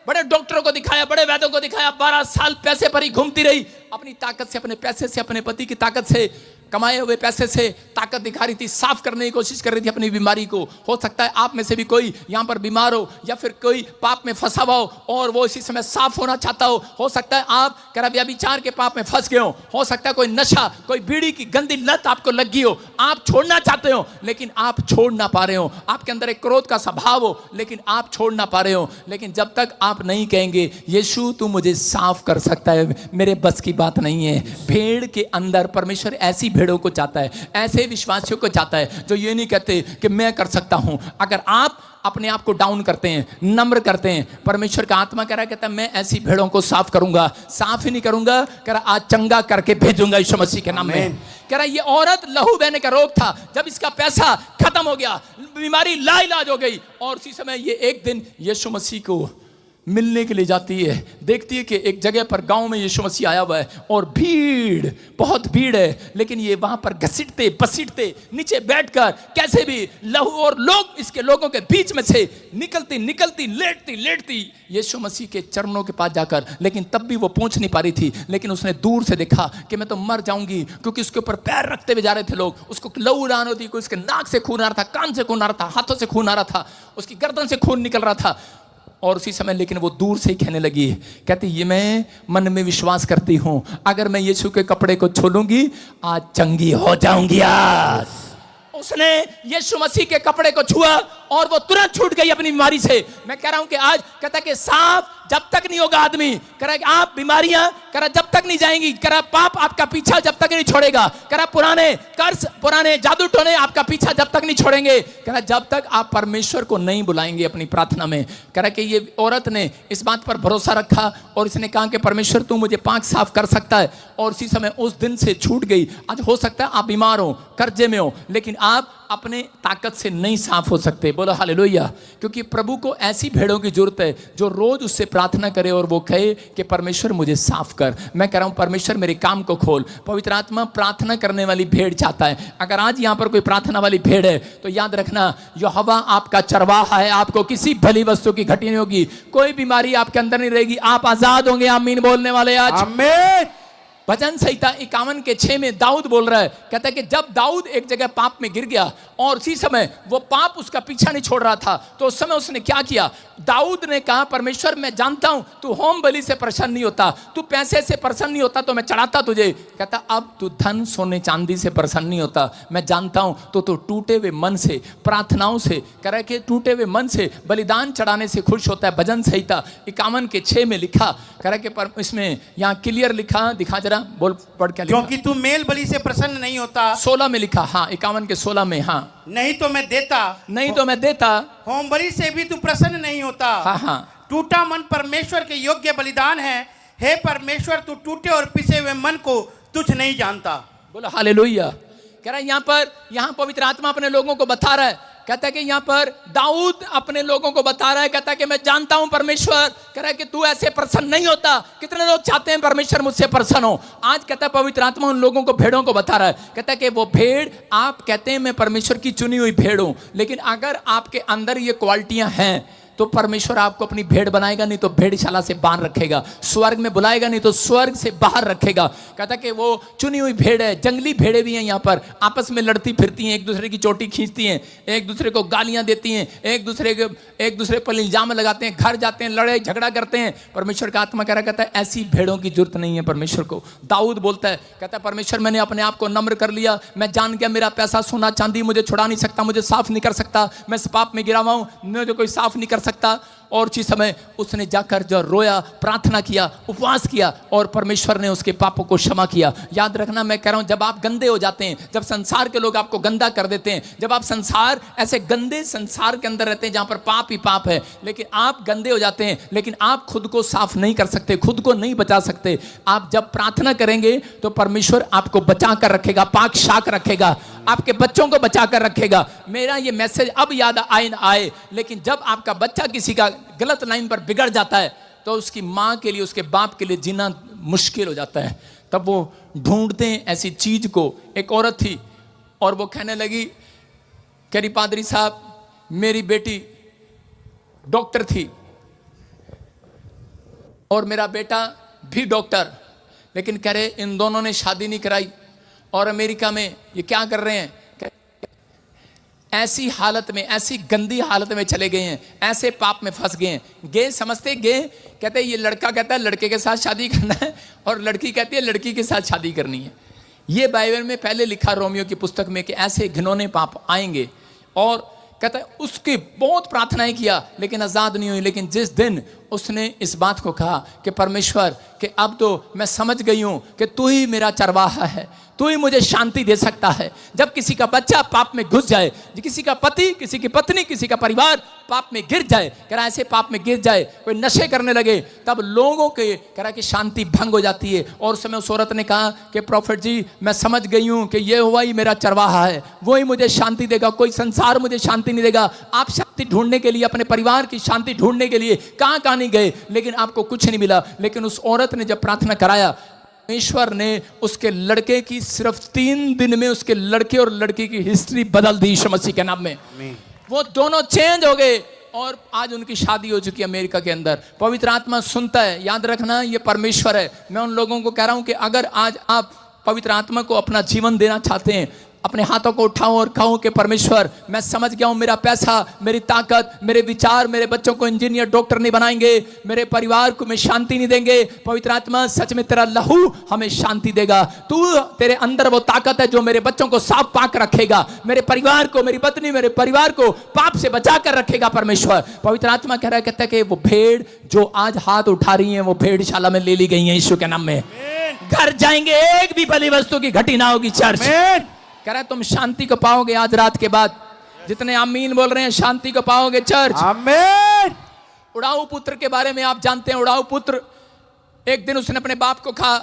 बड़े डॉक्टरों को दिखाया, बड़े वैद्यों को दिखाया, 12 साल पैसे पर ही घूमती रही। अपनी ताकत से, अपने पैसे से, अपने पति की ताकत से, कमाए हुए पैसे से ताकत दिखा रही थी, साफ करने की कोशिश कर रही थी अपनी बीमारी को। हो सकता है आप में से भी कोई यहाँ पर बीमार हो या फिर कोई पाप में फंसा हुआ हो और वो इसी समय साफ होना चाहता हो सकता है आप करा व्यभिचार के पाप में फंस गए हो सकता है कोई नशा, कोई बीड़ी की गंदी लत आपको लग गई हो, आप छोड़ना चाहते हो लेकिन आप छोड़ ना पा रहे हो। आपके अंदर एक क्रोध का स्वभाव हो लेकिन आप छोड़ ना पा रहे हो। लेकिन जब तक आप नहीं कहेंगे यीशु तू मुझे साफ कर सकता है, मेरे बस की बात नहीं है। भेड़ के अंदर परमेश्वर ऐसी भेड़ों को चाहता है, ऐसे विश्वासियों को चाहता है जो ये नहीं कहते कि मैं कर सकता हूं। अगर आप अपने आप को डाउन करते हैं, नम्र करते हैं, परमेश्वर का आत्मा कह रहा है, कहता है मैं ऐसी भेड़ों को साफ करूंगा। साफ ही नहीं करूंगा, कह रहा आज चंगा करके भेजूंगा यीशु मसीह के नाम में। कह रहा ये औरत लहू बहने का रोग था, जब इसका पैसा खत्म हो गया, बीमारी लाइलाज हो गई और उसी समय ये एक दिन यीशु मसीह को मिलने के लिए जाती है। देखती है कि एक जगह पर गांव में यीशु मसीह आया हुआ है और भीड़, बहुत भीड़ है, लेकिन ये वहां पर घसीटते बसीटते नीचे बैठकर कैसे भी लहू और लोग इसके लोगों के बीच में से निकलती निकलती लेटती यीशु मसीह के चरणों के पास जाकर। लेकिन तब भी वो पहुंच नहीं पा रही थी। लेकिन उसने दूर से देखा कि मैं तो मर जाऊंगी, क्योंकि उसके ऊपर पैर रखते हुए जा रहे थे लोग। उसको लहू उड़ान होती, कोई उसके नाक से खून आ रहा था, कान से खून आ रहा था, हाथों से खून आ रहा था, उसकी गर्दन से खून निकल रहा था। और उसी समय लेकिन वो दूर से ही कहने लगी, कहती ये मैं मन में विश्वास करती हूं, अगर मैं यीशु के कपड़े को छू लूंगी आज चंगी हो जाऊंगी। आज उसने यीशु मसीह के कपड़े को छुआ और वो तुरंत छूट गई अपनी बीमारी से। मैं कह रहा हूं कि आज कहता कि साफ जब तक नहीं होगा आदमी, कह रहा आप बीमारियां कह जब तक नहीं जाएंगी, कह रहा पाप आपका पीछा जब तक नहीं छोड़ेगा, कह रहा पुराने कर्ज, पुराने जादू टोने आपका पीछा जब तक नहीं छोड़ेंगे, कह रहा जब तक आप परमेश्वर को नहीं बुलाएंगे अपनी प्रार्थना में। कह रहा कि ये औरत ने इस बात पर भरोसा रखा और इसने कहा कि परमेश्वर तू मुझे पांच साफ कर सकता है, और उसी समय उस दिन से छूट गई। आज हो सकता है आप बीमार हो, कर्जे में हो, लेकिन आप अपने ताकत से नहीं साफ हो सकते। बोलो हालेलुया। क्योंकि प्रभु को ऐसी भेड़ों की जरूरत है जो रोज उससे प्रार्थना करे और वो कहे कि परमेश्वर मुझे साफ कर। मैं कह रहा हूं परमेश्वर मेरे काम को खोल। पवित्र आत्मा प्रार्थना करने वाली भेड़ चाहता है। अगर आज यहां पर कोई प्रार्थना वाली भेड़ है तो याद रखना यहोवा आपका चरवाहा है, आपको किसी भली वस्तु की घटी नहीं होगी, कोई बीमारी आपके अंदर नहीं रहेगी, आप आजाद होंगे। आमीन बोलने वाले आज आमीन। भजन संहिता 51:6 में दाऊद बोल रहा है, कहता है कि जब दाऊद एक जगह पाप में गिर गया और उसी समय वो पाप उसका पीछा नहीं छोड़ रहा था, तो उस समय उसने क्या किया? दाऊद ने कहा परमेश्वर मैं जानता हूं तू होम बलि से प्रसन्न नहीं होता, तू पैसे से प्रसन्न नहीं होता तो मैं चढ़ाता तुझे। कहता अब तू धन सोने चांदी से प्रसन्न नहीं होता, मैं जानता हूं तो टूटे हुए मन से, प्रार्थनाओं से, कह रहा है कि टूटे हुए मन से बलिदान चढ़ाने से खुश होता है। भजन संहिता 51:6 में लिखा, कह रहा है कि इसमें यहाँ क्लियर लिखा, दिखा जरा बोल पढ़ क्या लिखा? क्योंकि तू मेल बलि से प्रसन्न नहीं होता। 16 में लिखा, हाँ 51:16 में, हाँ नहीं तो मैं देता, नहीं तो मैं देता, होम बलि से भी तू प्रसन्न नहीं होता। हाँ हाँ, टूटा मन परमेश्वर के योग्य बलिदान है, हे परमेश्वर तू टूटे और पिसे हुए मन को तुझ नहीं जानता। बोलो हालेलुया। कह रहा है यहाँ पवित्र आत्मा अपने लोगों को बता रहा है, कहता है कि यहाँ पर दाऊद अपने लोगों को बता रहा है, कहता है कि मैं जानता हूं परमेश्वर, कह रहा है कि तू ऐसे प्रसन्न नहीं होता। कितने लोग चाहते हैं परमेश्वर मुझसे प्रसन्न हो? आज कहता है पवित्र आत्मा उन लोगों को, भेड़ों को बता रहा है, कहता है कि वो भेड़, आप कहते हैं मैं परमेश्वर की चुनी हुई भेड़ हूं, लेकिन अगर आपके अंदर ये क्वालिटियां हैं तो परमेश्वर आपको अपनी भेड़ बनाएगा नहीं तो भेड़शाला से बाहर रखेगा, स्वर्ग में बुलाएगा नहीं तो स्वर्ग से बाहर रखेगा। कहता कि वो चुनी हुई भेड़ है। जंगली भेड़ें भी हैं यहाँ पर, आपस में लड़ती फिरती हैं, एक दूसरे की चोटी खींचती हैं, एक दूसरे को गालियां देती हैं, एक दूसरे पर इल्जाम लगाते हैं, घर जाते हैं, लड़ाई झगड़ा करते हैं। परमेश्वर का आत्मा कह रहा, कहता है ऐसी भेड़ों की जरूरत नहीं है परमेश्वर को। दाऊद बोलता है, कहता है परमेश्वर मैंने अपने आप को नम्र कर लिया, मैं जान गया मेरा पैसा सोना चांदी मुझे छुड़ा नहीं सकता, मुझे साफ नहीं कर सकता, मैं इस पाप में गिरा हुआ हूं, मुझे कोई साफ नहीं कर सकता। और उसी समय उसने जाकर जो रोया, प्रार्थना किया, उपवास किया और परमेश्वर ने उसके पापों को क्षमा किया। याद रखना मैं कह रहा हूं, जब आप गंदे हो जाते हैं, जब संसार के लोग आपको गंदा कर देते हैं, जब आप ऐसे गंदे संसार के अंदर रहते हैं जहां पर पाप ही पाप है, लेकिन आप गंदे हो जाते हैं, लेकिन आप खुद को साफ नहीं कर सकते, खुद को नहीं बचा सकते। आप जब प्रार्थना करेंगे तो परमेश्वर आपको बचा कर रखेगा, पाक शाक रखेगा। आपके बच्चों को बचा कर रखेगा। मेरा ये मैसेज अब याद आए ना आए, लेकिन जब आपका बच्चा किसी का गलत लाइन पर बिगड़ जाता है तो उसकी माँ के लिए, उसके बाप के लिए जीना मुश्किल हो जाता है। तब वो ढूंढते हैं ऐसी चीज को। एक औरत थी और वो कहने लगी, कह रही पादरी साहब मेरी बेटी डॉक्टर थी और मेरा बेटा भी डॉक्टर, लेकिन कह रहे इन दोनों ने शादी नहीं कराई और अमेरिका में ये क्या कर रहे हैं, ऐसी हालत में, ऐसी गंदी हालत में चले गए हैं, ऐसे पाप में फंस गए हैं। गए समझते गए, कहते ये लड़का कहता है लड़के के साथ शादी करना है और लड़की कहती है लड़की के साथ शादी करनी है। ये बाइबल में पहले लिखा रोमियो की पुस्तक में कि ऐसे घिनौने पाप आएंगे। और कहता है उसकी बहुत प्रार्थनाएं किया लेकिन आज़ाद नहीं हुई। लेकिन जिस दिन उसने इस बात को कहा कि परमेश्वर कि अब तो मैं समझ गई हूं कि तू ही मेरा चरवाहा है, तू ही मुझे शांति दे सकता है। जब किसी का बच्चा पाप में घुस जाए, किसी का पति, किसी की पत्नी, किसी का परिवार पाप में गिर जाए, कह रहा ऐसे पाप में गिर जाए, कोई नशे करने लगे, तब लोगों के कह रहा कि शांति भंग हो जाती है। और उस समय उस औरत ने कहा कि प्रॉफिट जी मैं समझ गई हूं कि ये हुआ ही मेरा चरवाहा है, वो ही मुझे शांति देगा, कोई संसार मुझे शांति नहीं देगा। आप शांति ढूंढने के लिए, अपने परिवार की शांति ढूंढने के लिए कहां कहां नहीं गए, लेकिन आपको कुछ नहीं मिला। लेकिन उस औरत ने जब प्रार्थना कराया, ईश्वर ने उसके लड़के की सिर्फ 3 दिन में उसके लड़के और लड़की की हिस्ट्री बदल दी यीशु मसीह के नाम में। वो दोनों चेंज हो गए और आज उनकी शादी हो चुकी है अमेरिका के अंदर। पवित्र आत्मा सुनता है, याद रखना ये परमेश्वर है। मैं उन लोगों को कह रहा हूं कि अगर आज आप पवित्र आत्मा को अपना जीवन देना चाहते हैं, अपने हाथों को उठाओ और कहो कि परमेश्वर मैं समझ गया हूं, मेरा पैसा, मेरी ताकत, मेरे विचार मेरे बच्चों को इंजीनियर डॉक्टर नहीं बनाएंगे, मेरे परिवार को में शांति नहीं देंगे। पवित्र आत्मा सच में तेरा लहू हमें शांति देगा। तू, तेरे अंदर वो ताकत है जो मेरे बच्चों को साफ पाक रखेगा, मेरे परिवार को, मेरी पत्नी, मेरे परिवार को पाप से बचा कर रखेगा। परमेश्वर पवित्र आत्मा कह रहा है, कहता है कि वो भेड़ जो आज हाथ उठा रही है वो भेड़शाला में ले ली गई है यीशु के नाम में। घर जाएंगे एक भी बलि वस्तु की घटी ना होगी। चर्च कह रहा है तुम शांति को पाओगे आज रात के बाद। जितने आमीन बोल रहे हैं शांति को पाओगे चर्च। आमीन। उड़ाऊ पुत्र के बारे में आप जानते हैं। उड़ाऊ पुत्र एक दिन उसने अपने बाप को कहा,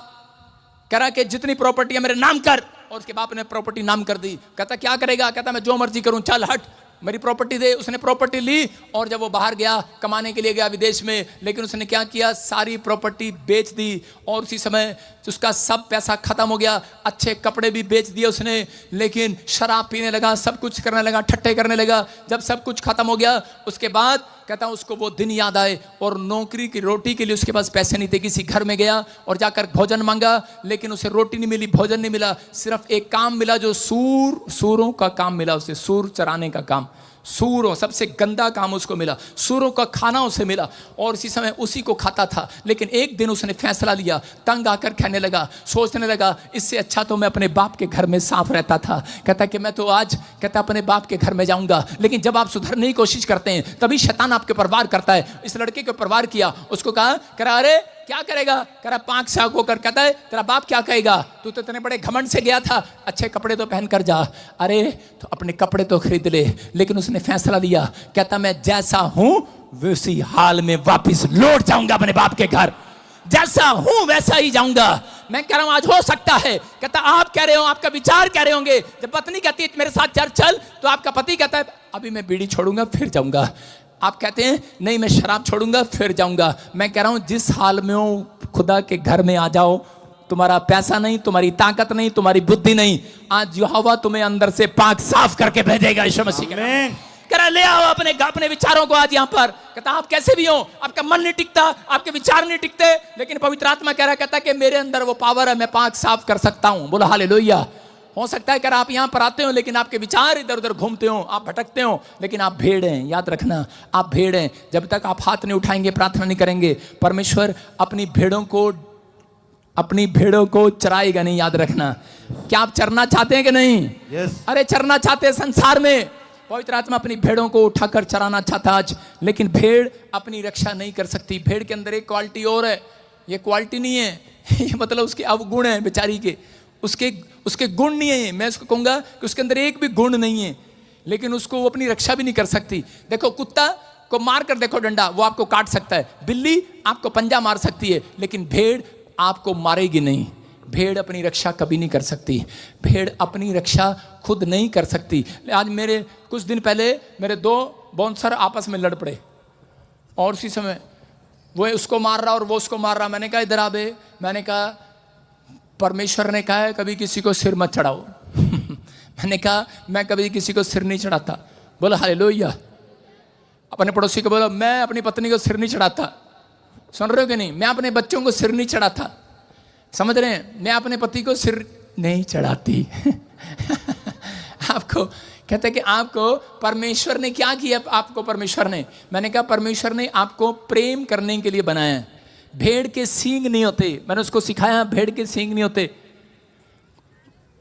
कह रहा कि जितनी प्रॉपर्टी है मेरे नाम कर, और उसके बाप ने प्रॉपर्टी नाम कर दी। कहता क्या करेगा, कहता मैं जो मर्जी करूं, चल हट मेरी प्रॉपर्टी दे। उसने प्रॉपर्टी ली और जब वो बाहर गया कमाने के लिए गया विदेश में, लेकिन उसने क्या किया, सारी प्रॉपर्टी बेच दी और उसी समय उसका सब पैसा खत्म हो गया। अच्छे कपड़े भी बेच दिए उसने, लेकिन शराब पीने लगा, सब कुछ करने लगा, ठट्टे करने लगा। जब सब कुछ खत्म हो गया उसके बाद कहता उसको वो दिन याद आए और नौकरी की रोटी के लिए उसके पास पैसे नहीं थे। किसी घर में गया और जाकर भोजन मांगा, लेकिन उसे रोटी नहीं मिली, भोजन नहीं मिला। सिर्फ एक काम मिला जो सूरों का काम मिला उसे, सूर चराने का काम। सूरों, सबसे गंदा काम उसको मिला, सूरों का खाना उसे मिला और इसी समय उसी को खाता था। लेकिन एक दिन उसने फैसला लिया, तंग आकर कहने लगा, सोचने लगा इससे अच्छा तो मैं अपने बाप के घर में साफ रहता था। कहता कि मैं तो आज कहता अपने बाप के घर में जाऊंगा। लेकिन जब आप सुधरने की कोशिश करते हैं तभी शैतान आपके पर वार करता है। इस लड़के के ऊपर वार किया, उसको कहा, कह रहा अरे क्या करेगा, कह रहा 5 साल होकर, कहता है तेरा बाप क्या कहेगा, तू तो इतने बड़े घमंड से गया था, अच्छे कपड़े तो पहन कर जा। अरे तो अपने कपड़े तो खरीद ले। लेकिन उसने फैसला लिया, कहता मैं जैसा हूं वैसी हाल में वापस लौट जाऊंगा अपने बाप के घर, जैसा हूं वैसा ही जाऊंगा। मैं कह रहा हूं आज हो सकता है, कहता आप कह रहे हो, आपका विचार कह रहे होंगे, जब पत्नी कहती है मेरे साथ चर्च चल, तो आपका पति कहता है अभी मैं बीड़ी छोड़ूंगा फिर जाऊंगा। आप कहते हैं नहीं मैं शराब छोड़ूंगा फिर जाऊंगा। मैं कह रहा हूं जिस हाल में हो खुदा के घर में आ जाओ। तुम्हारा पैसा नहीं, तुम्हारी ताकत नहीं, तुम्हारी बुद्धि नहीं, आज यहोवा तुम्हें अंदर से पाक साफ करके भेजेगा यीशु मसीह के नाम। कह रहा ले आओ अपने विचारों को आज यहाँ पर। कहता आप कैसे भी हो, आपका मन नहीं टिकता, आपके विचार नहीं टिकते, लेकिन पवित्र आत्मा कह रहा, कहता कि मेरे अंदर वो पावर है, मैं पाक साफ कर सकता हूं। बोलो हालेलुया। हो सकता है कि आप यहाँ पर आते हो लेकिन आपके विचार इधर उधर घूमते हो, आप भटकते हो, लेकिन आप भेड़ हैं। याद रखना आप भेड़ हैं। जब तक आप हाथ नहीं उठाएंगे, प्रार्थना नहीं करेंगे, परमेश्वर अपनी भेड़ों को चराएगा नहीं। याद रखना। क्या आप चरना चाहते हैं कि नहीं? yes. अरे चरना चाहते हैं संसार में। पवित्र आत्मा अपनी भेड़ों को उठाकर चराना चाहता आज, लेकिन भेड़ अपनी रक्षा नहीं कर सकती। भेड़ के अंदर एक क्वालिटी और है, ये क्वालिटी नहीं है ये मतलब उसके अवगुण है बेचारी के, उसके गुण नहीं है। मैं उसको कहूंगा कि उसके अंदर एक भी गुण नहीं है, लेकिन उसको वो अपनी रक्षा भी नहीं कर सकती। देखो कुत्ता को मार कर देखो डंडा, वो आपको काट सकता है। बिल्ली आपको पंजा मार सकती है, लेकिन भेड़ आपको मारेगी नहीं। भेड़ अपनी रक्षा कभी नहीं कर सकती। भेड़ अपनी रक्षा खुद नहीं कर सकती। आज मेरे कुछ दिन पहले मेरे 2 बाउंसर आपस में लड़ पड़े और उसी समय वो उसको मार रहा और वो उसको मार रहा। मैंने कहा इधर आ बे। मैंने कहा परमेश्वर ने कहा है कभी किसी को सिर मत चढ़ाओ। मैंने कहा मैं कभी किसी को सिर नहीं चढ़ाता। बोला हालेलुया। अपने पड़ोसी को बोला मैं अपनी पत्नी को सिर नहीं चढ़ाता। सुन रहे हो कि नहीं? मैं अपने बच्चों को सिर नहीं चढ़ाता। समझ रहे हैं? मैं अपने पति को सिर नहीं चढ़ाती। आपको कहते हैं कि आपको परमेश्वर ने क्या किया? आपको परमेश्वर ने, मैंने कहा परमेश्वर ने आपको प्रेम करने के लिए बनाया है। भेड़ के सींग नहीं होते। मैंने उसको सिखाया भेड़ के सींग नहीं होते।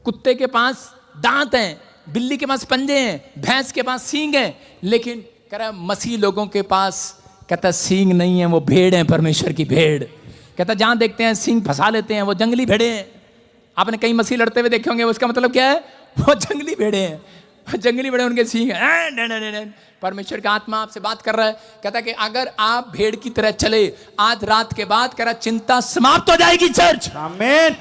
कुत्ते के पास दांत हैं, बिल्ली के पास पंजे हैं, भैंस के पास सींग हैं, लेकिन कह रहा मसीह लोगों के पास कहता सींग नहीं है, वो भेड़ है, परमेश्वर की भेड़। कहता जहां देखते हैं सींग फंसा लेते हैं, वो जंगली भेड़े हैं। आपने कई मसीह लड़ते हुए देखे होंगे, उसका मतलब क्या है? वो जंगली भेड़े हैं, वो जंगली भेड़े, उनके सींग हैं। परमेश्वर का आत्मा आपसे बात कर रहा है, कहता कि अगर आप भेड़ की तरह चले, आज रात के बाद कह रहा चिंता समाप्त हो जाएगी। चर्च आमीन।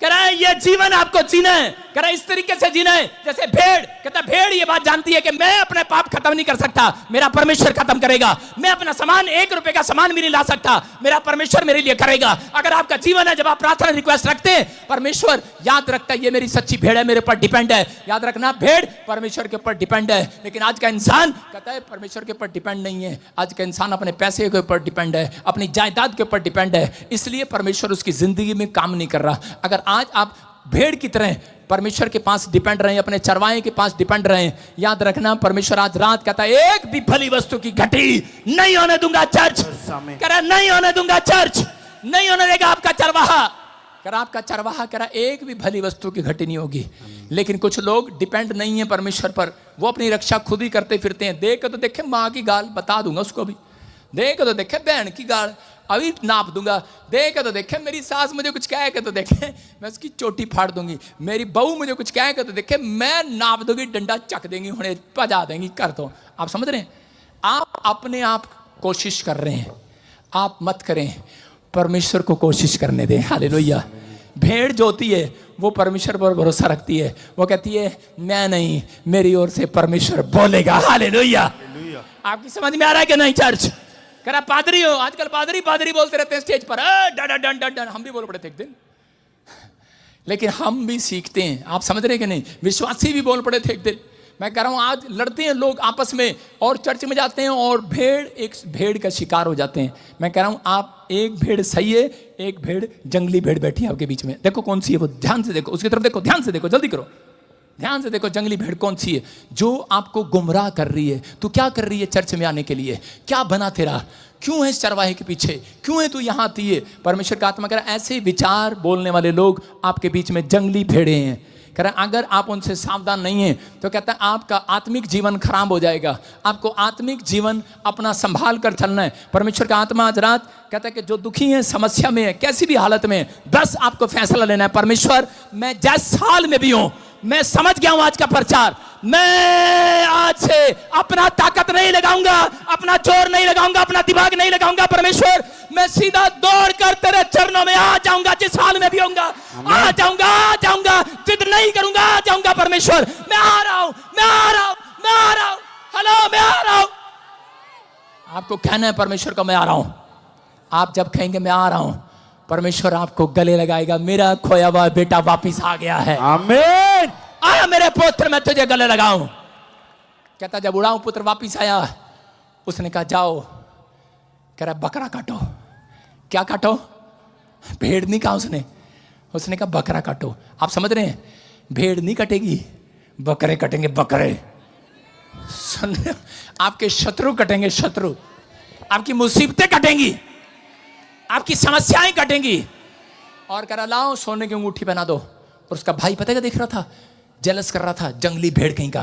कह रहा है ये जीवन आपको जीना है, कह रहा है इस तरीके से जीना है जैसे भेड़। कहता भेड़ ये बात जानती है कि मैं अपने पाप खत्म नहीं कर सकता, मेरा परमेश्वर खत्म करेगा। मैं अपना सामान 1 रुपए का सामान भी नहीं ला सकता, मेरा परमेश्वर मेरे लिए करेगा। अगर आपका जीवन है, जब आप प्रार्थना रिक्वेस्ट रखते हैं, परमेश्वर याद रखता है ये मेरी सच्ची भेड़ है, मेरे ऊपर डिपेंड है। याद रखना भेड़ परमेश्वर के ऊपर डिपेंड है। लेकिन आज का इंसान कहता है परमेश्वर के ऊपर डिपेंड नहीं है। आज का इंसान अपने पैसे के ऊपर डिपेंड है, अपनी जायदाद के ऊपर डिपेंड है, इसलिए परमेश्वर उसकी जिंदगी में काम नहीं कर रहा। अगर आज आप भेड़ की तरह परमेश्वर के पास डिपेंड रहे, अपने चरवाहे के पास डिपेंड रहे, याद रखना परमेश्वर आज रात कहता है एक भी भली वस्तु की घटी नहीं होने दूंगा। चर्च कह रहा नहीं होने दूंगा। चर्च नहीं होने देगा आपका चरवाहा। कह रहा आपका चरवाहा कह रहा एक भी भली वस्तु की घटी नहीं होगी। लेकिन कुछ लोग डिपेंड नहीं है परमेश्वर पर, वो अपनी रक्षा खुद ही करते फिरते हैं। देख तो देखे माँ की गाल, बता दूंगा उसको भी। देख तो देखे बहन की गाल, अभी नाप दूंगा। देख तो देखे मेरी सास मुझे कुछ कहे के तो देखे मैं उसकी चोटी फाड़ दूंगी। मेरी बहू मुझे कुछ कहे के तो देखे मैं नाप दूंगी, डंडा चक देंगी, हुणे पजा देंगी, कर दो। आप समझ रहे हैं? आप अपने आप कोशिश कर रहे हैं, आप मत करें, परमेश्वर को कोशिश करने दें। हालेलुया। भेड़ जो होती है वो परमेश्वर पर भरोसा रखती है, वो कहती है मैं नहीं, मेरी ओर से परमेश्वर बोलेगा। हालेलुया। आपकी समझ में आ रहा है कि नहीं? चर्च कह रहा पादरी हो, आजकल पादरी पादरी बोलते रहते हैं स्टेज पर, डन डन डन डन। हम भी बोल पड़े थे एक दिन, लेकिन हम भी सीखते हैं। आप समझ रहे कि नहीं? विश्वासी भी बोल पड़े थे एक दिन। मैं कह रहा हूं आज लड़ते हैं लोग आपस में और चर्च में जाते हैं और एक भेड़ का शिकार हो जाते हैं। मैं कह रहा हूं आप एक भेड़ सही है, एक भेड़ जंगली भेड़ बैठी है आपके बीच में। देखो कौन सी है वो, ध्यान से देखो, उसकी तरफ देखो, ध्यान से देखो, जल्दी करो, ध्यान से देखो जंगली भेड़ कौन सी है जो आपको गुमराह कर रही है। तू क्या कर रही है चर्च में आने के लिए? क्या बना तेरा? क्यों है इस चरवाहे के पीछे? क्यों है तू यहाँ आती है? परमेश्वर का आत्मा कह रहा है ऐसे विचार बोलने वाले लोग आपके बीच में जंगली भेड़े हैं। कह रहा है अगर आप उनसे सावधान नहीं हैं तो कहता है आपका आत्मिक जीवन खराब हो जाएगा। आपको आत्मिक जीवन अपना संभाल कर चलना है। परमेश्वर का आत्मा आज रात कहता है कि जो दुखी है, समस्या में है, कैसी भी हालत में, बस आपको फैसला लेना है। परमेश्वर मैं जिस हाल में भी हूं, मैं समझ गया हूं आज का प्रचार, मैं आज से अपना ताकत नहीं लगाऊंगा, अपना जोर नहीं लगाऊंगा, अपना दिमाग नहीं लगाऊंगा। परमेश्वर मैं सीधा दौड़ कर तेरे चरणों में आ जाऊंगा, जिस हाल में भी होऊंगा आ जाऊंगा, आ जाऊंगा, जिद नहीं करूंगा, आ जाऊंगा। परमेश्वर मैं आ रहा हूं, मैं आ रहा हूं, मैं आ रहा हूं, हेलो मैं आ रहा हूं। आपको कहना है परमेश्वर को मैं आ रहा हूं। आप जब कहेंगे मैं आ रहा हूं, परमेश्वर आपको गले लगाएगा, मेरा खोया हुआ बेटा वापिस आ गया है। आमीन। आया मेरे पुत्र, मैं तुझे गले लगाऊं। कहता जब उड़ाऊं पुत्र वापिस आया, उसने कहा जाओ, कह रहा बकरा काटो। क्या काटो? भेड़ नहीं कहा उसने कहा बकरा काटो। आप समझ रहे हैं? भेड़ नहीं कटेगी, बकरे कटेंगे, बकरे। सुन, आपके शत्रु कटेंगे, शत्रु, आपकी मुसीबतें कटेंगी, आपकी समस्याएं कटेंगी। और कह रहा लाओ सोने की अंगूठी पहना दो। और उसका भाई पता क्या देख रहा था? जेलस कर रहा था, जंगली भेड़ कहीं का।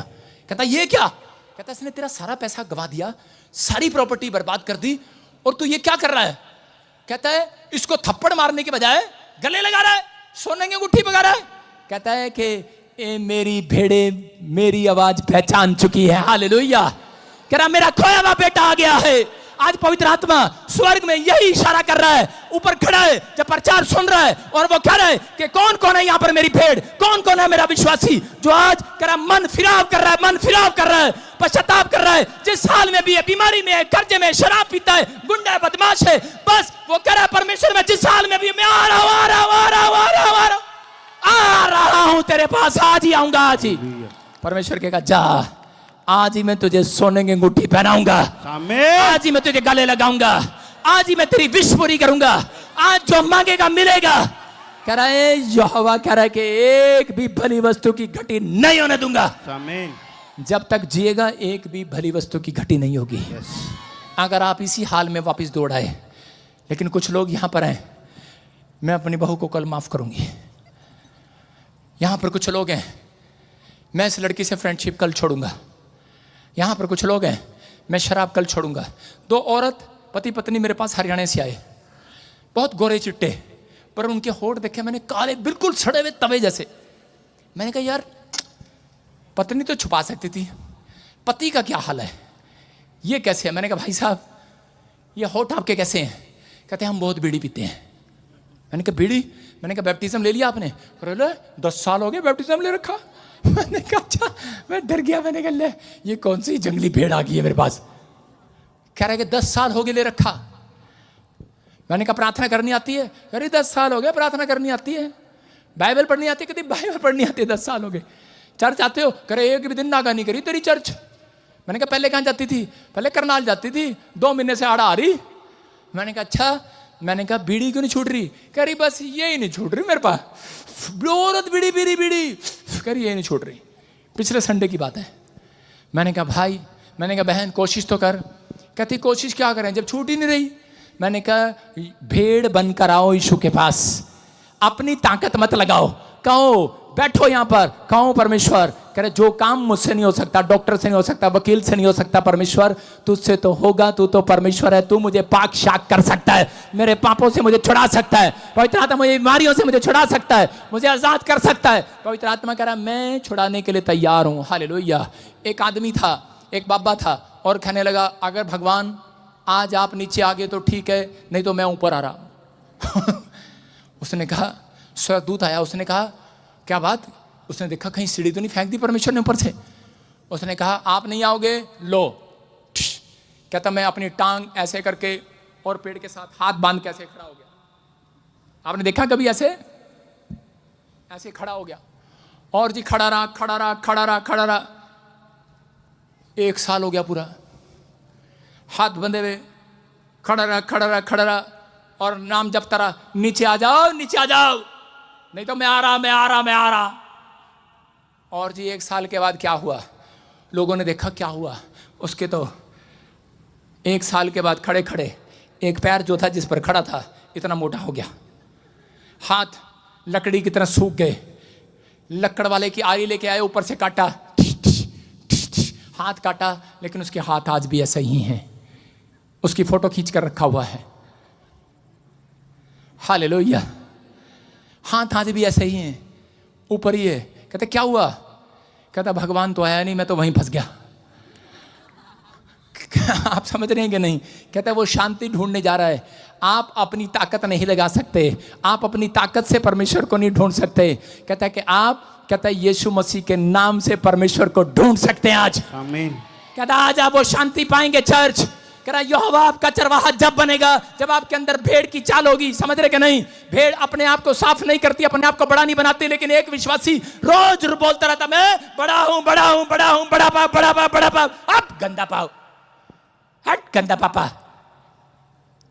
कहता ये क्या? कहता इसने तेरा सारा पैसा गवा दिया, सारी प्रॉपर्टी बर्बाद कर दी, और तू ये क्या कर रहा है? कहता है इसको थप्पड़ मारने के बजाय गले लगा रहा है, सोने की अंगूठी पका रहा है। कहता है कि ए मेरी भेड़े मेरी आवाज पहचान चुकी है। हालेलुया। कह रहा मेरा खोया हुआ बेटा आ गया है, आज पवित्र आत्मा स्वर्ग में यही इशारा कर रहा है, ऊपर खड़ा है जब प्रचार सुन रहा है और वो कह रहा है कि कौन कौन है यहाँ पर मेरी भेड़, कौन कौन है मेरा विश्वासी जो आज कह रहा मन फिराव कर रहा है, मन फिराव कर रहा है, पश्चाताप कर रहा है, जिस हाल में भी है, बीमारी में है, कर्जे में, शराब पीता है, गुंडा है, बदमाश है, बस वो कह रहा है परमेश्वर में जिस हाल में भी मैं आ रहा हूं, आ रहा हूं, आ रहा हूं, आ रहा हूं, आ रहा हूं, आ रहा हूं तेरे पास, आज ही आऊंगा, आज ही। परमेश्वर कहेगा जा, आज ही मैं तुझे सोने की अंगूठी पहनाऊंगा, आज ही मैं तुझे गले लगाऊंगा, आज ही मैं तेरी विश पूरी करूंगा, आज जो मांगेगा मिलेगा। कह रहा है यहोवा कह रहा है कि एक भी भली वस्तु की घटी नहीं होने दूंगा। जब तक जिएगा एक भी भली वस्तु की घटी नहीं होगी। अगर आप इसी हाल में वापस दौड़ आए, लेकिन कुछ लोग यहां पर हैं, मैं अपनी बहू को कल माफ करूंगी। यहां पर कुछ लोग हैं, मैं इस लड़की से फ्रेंडशिप कल छोड़ूंगा। यहां पर कुछ लोग हैं, मैं शराब कल छोड़ूंगा। दो औरत पति पत्नी मेरे पास हरियाणा से आए, बहुत गोरे चिट्टे, पर उनके होठ देखे मैंने काले, बिल्कुल सड़े हुए तवे जैसे। मैंने कहा यार पत्नी तो छुपा सकती थी, पति का क्या हाल है, ये कैसे है? मैंने कहा भाई साहब ये होठ आपके कैसे हैं? कहते हैं हम बहुत बीड़ी पीते हैं। मैंने कहा बीड़ी? मैंने कहा बैप्टिज्म ले लिया आपने? अरे 10 साल हो गए बैप्टिज्म ले रखा। मैंने कहा अच्छा, मैं डर गया। मैंने कहा ले ये कौन सी जंगली भेड़ आ गई है मेरे पास। कह रहा है कि 10 साल हो गए ले रखा। मैंने कहा प्रार्थना करनी आती है? अरे 10 साल हो गए प्रार्थना करनी आती है। बाइबल पढ़नी आती है? कहती बाइबल पढ़नी आती है, 10 साल हो गए। चर्च आते हो? करे एक भी दिन नागा नहीं करी तेरी चर्च। मैंने कहा पहले कहाँ जाती थी? पहले करनाल जाती थी, 2 महीने से आड़ा आ रही। मैंने कहा अच्छा। मैंने कहा बीड़ी क्यों नहीं छूट रही? कह रही बस यही नहीं छूट रही मेरे पास, औरत बीड़ी बीड़ी बीड़ी, कह रही यही नहीं छूट रही। पिछले संडे की बात है। मैंने कहा भाई, मैंने कहा बहन कोशिश तो कर। कहती कोशिश क्या करें जब छूट ही नहीं रही। मैंने कहा भेड़ बनकर आओ यीशु के पास, अपनी ताकत मत लगाओ। कहो बैठो यहाँ पर, कहो परमेश्वर कह रहे जो काम मुझसे नहीं हो सकता, डॉक्टर से नहीं हो सकता, वकील से नहीं हो सकता, परमेश्वर तुझसे तो होगा। तू तो परमेश्वर है, तू मुझे पाक शाक कर सकता है, मेरे पापों से मुझे छुड़ा सकता है, पवित्र आत्मा मुझे बीमारियों से मुझे छुड़ा सकता है, मुझे आजाद कर सकता है। पवित्र आत्मा कह रहा मैं छुड़ाने के लिए तैयार हूँ। हालेलुया। एक आदमी था, एक बाबा था, और कहने लगा अगर भगवान आज आप नीचे आ गए तो ठीक है, नहीं तो मैं ऊपर आ रहा। उसने कहा, स्वर्गदूत आया, उसने कहा क्या बात? उसने देखा कहीं सीढ़ी तो नहीं फेंक दी परमेश्वर ने ऊपर से। उसने कहा आप नहीं आओगे, लो। कहता मैं अपनी टांग ऐसे करके और पेड़ के साथ हाथ बांध के ऐसे खड़ा हो गया। आपने देखा कभी ऐसे? ऐसे खड़ा हो गया और जी खड़ा रहा, खड़ा रहा, खड़ा रहा, खड़ा रहा। 1 साल हो गया पूरा, हाथ बंधे हुए खड़ा रहा, खड़ा रहा, खड़ा रहा, और नाम जपता रहा, नीचे आ जाओ, नीचे आ जाओ, नहीं तो मैं आ रहा, मैं आ रहा, मैं आ रहा। और जी 1 साल के बाद क्या हुआ? लोगों ने देखा क्या हुआ। उसके तो 1 साल के बाद खड़े खड़े एक पैर जो था जिस पर खड़ा था इतना मोटा हो गया, हाथ लकड़ी की तरह सूख गए। लकड़ वाले की आरी लेके आए, ऊपर से काटा, हाथ काटा, लेकिन उसके हाथ आज भी ऐसे ही हैं। उसकी फोटो खींच कर रखा हुआ है। हालेलुया। हाथ आज भी ऐसे ही हैं, ऊपर ही है। कहते क्या हुआ? कहता भगवान तो आया नहीं, मैं तो वहीं फंस गया। आप समझ रहे हैं कि नहीं? कहता वो शांति ढूंढने जा रहा है। आप अपनी ताकत नहीं लगा सकते, आप अपनी ताकत से परमेश्वर को नहीं ढूंढ सकते। कहता है कि आप, कहता है यीशु मसीह के नाम से परमेश्वर को ढूंढ सकते हैं आज। आमीन। कहता आज आप वो शांति पाएंगे। चर्च कह रहा यहोवा आपका चरवाहा जब बनेगा जब आपके अंदर भेड़ की चाल होगी। समझ रहे कि नहीं? भेड़ अपने आप को साफ नहीं करती, अपने आप को बड़ा नहीं बनाती, लेकिन एक विश्वासी रोज बोलता रहता मैं बड़ा हूं, बड़ा हूं, बड़ा हूं, बड़ा पाप, बड़ा पाप, बड़ा पाप। अब गंदा पाप, हट गंदा पापा।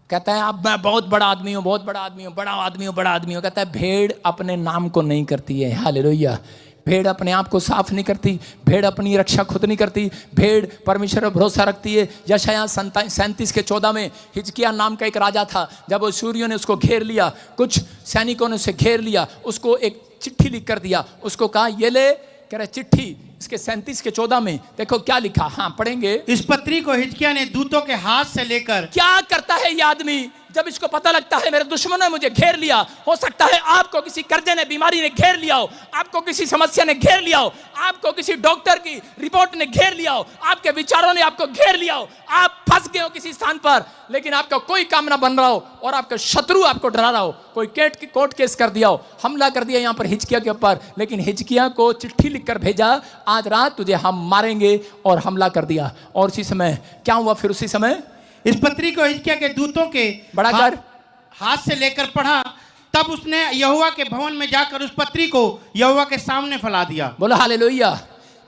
कहता है अब मैं बहुत बड़ा आदमी हूं, बहुत बड़ा आदमी हूं, बड़ा आदमी हूं, बड़ा आदमी हूं। कहता है भेड़ अपने नाम को नहीं करती है। हालेलुया। भेड़ अपने आप को साफ नहीं करती, भेड़ अपनी रक्षा खुद नहीं करती, भेड़ परमेश्वर पर भरोसा रखती है। यशायाह 37:14 में हिजकिय्याह नाम का एक राजा था। जब वो सूरियों ने उसको घेर लिया, कुछ सैनिकों ने उसे घेर लिया, उसको एक चिट्ठी लिख कर दिया। उसको कहा ये ले, कह रहा चिट्ठी इसके 37:14 में देखो क्या लिखा। हाँ पढ़ेंगे। इस पत्री को हिजकिय्याह ने दूतों के हाथ से लेकर, क्या करता है ये आदमी? जब इसको पता लगता है मेरे दुश्मनों ने मुझे घेर लिया, हो सकता है आपको किसी कर्जे ने, बीमारी ने घेर लिया हो, आपको किसी समस्या ने घेर लिया हो, आपको किसी डॉक्टर की रिपोर्ट ने घेर लिया हो, आपके विचारों ने आपको घेर लिया हो, आप फंस गए हो किसी स्थान पर, लेकिन आपका कोई काम ना बन रहा हो और आपका शत्रु आपको डरा रहा हो, कोई कोर्ट केस कर दिया हो, हमला कर दिया यहां पर हिजकिया के ऊपर, लेकिन हिजकिया को चिट्ठी लिखकर भेजा, आज रात तुझे हम मारेंगे, और हमला कर दिया। और उसी समय क्या हुआ? फिर उसी समय इस पत्री को हिजकिय्याह के दूतों के बड़ा कर हाथ से लेकर पढ़ा, तब उसने यहोवा के भवन में जाकर उस पत्री को यहोवा के सामने फैला दिया। बोलो हालेलुया।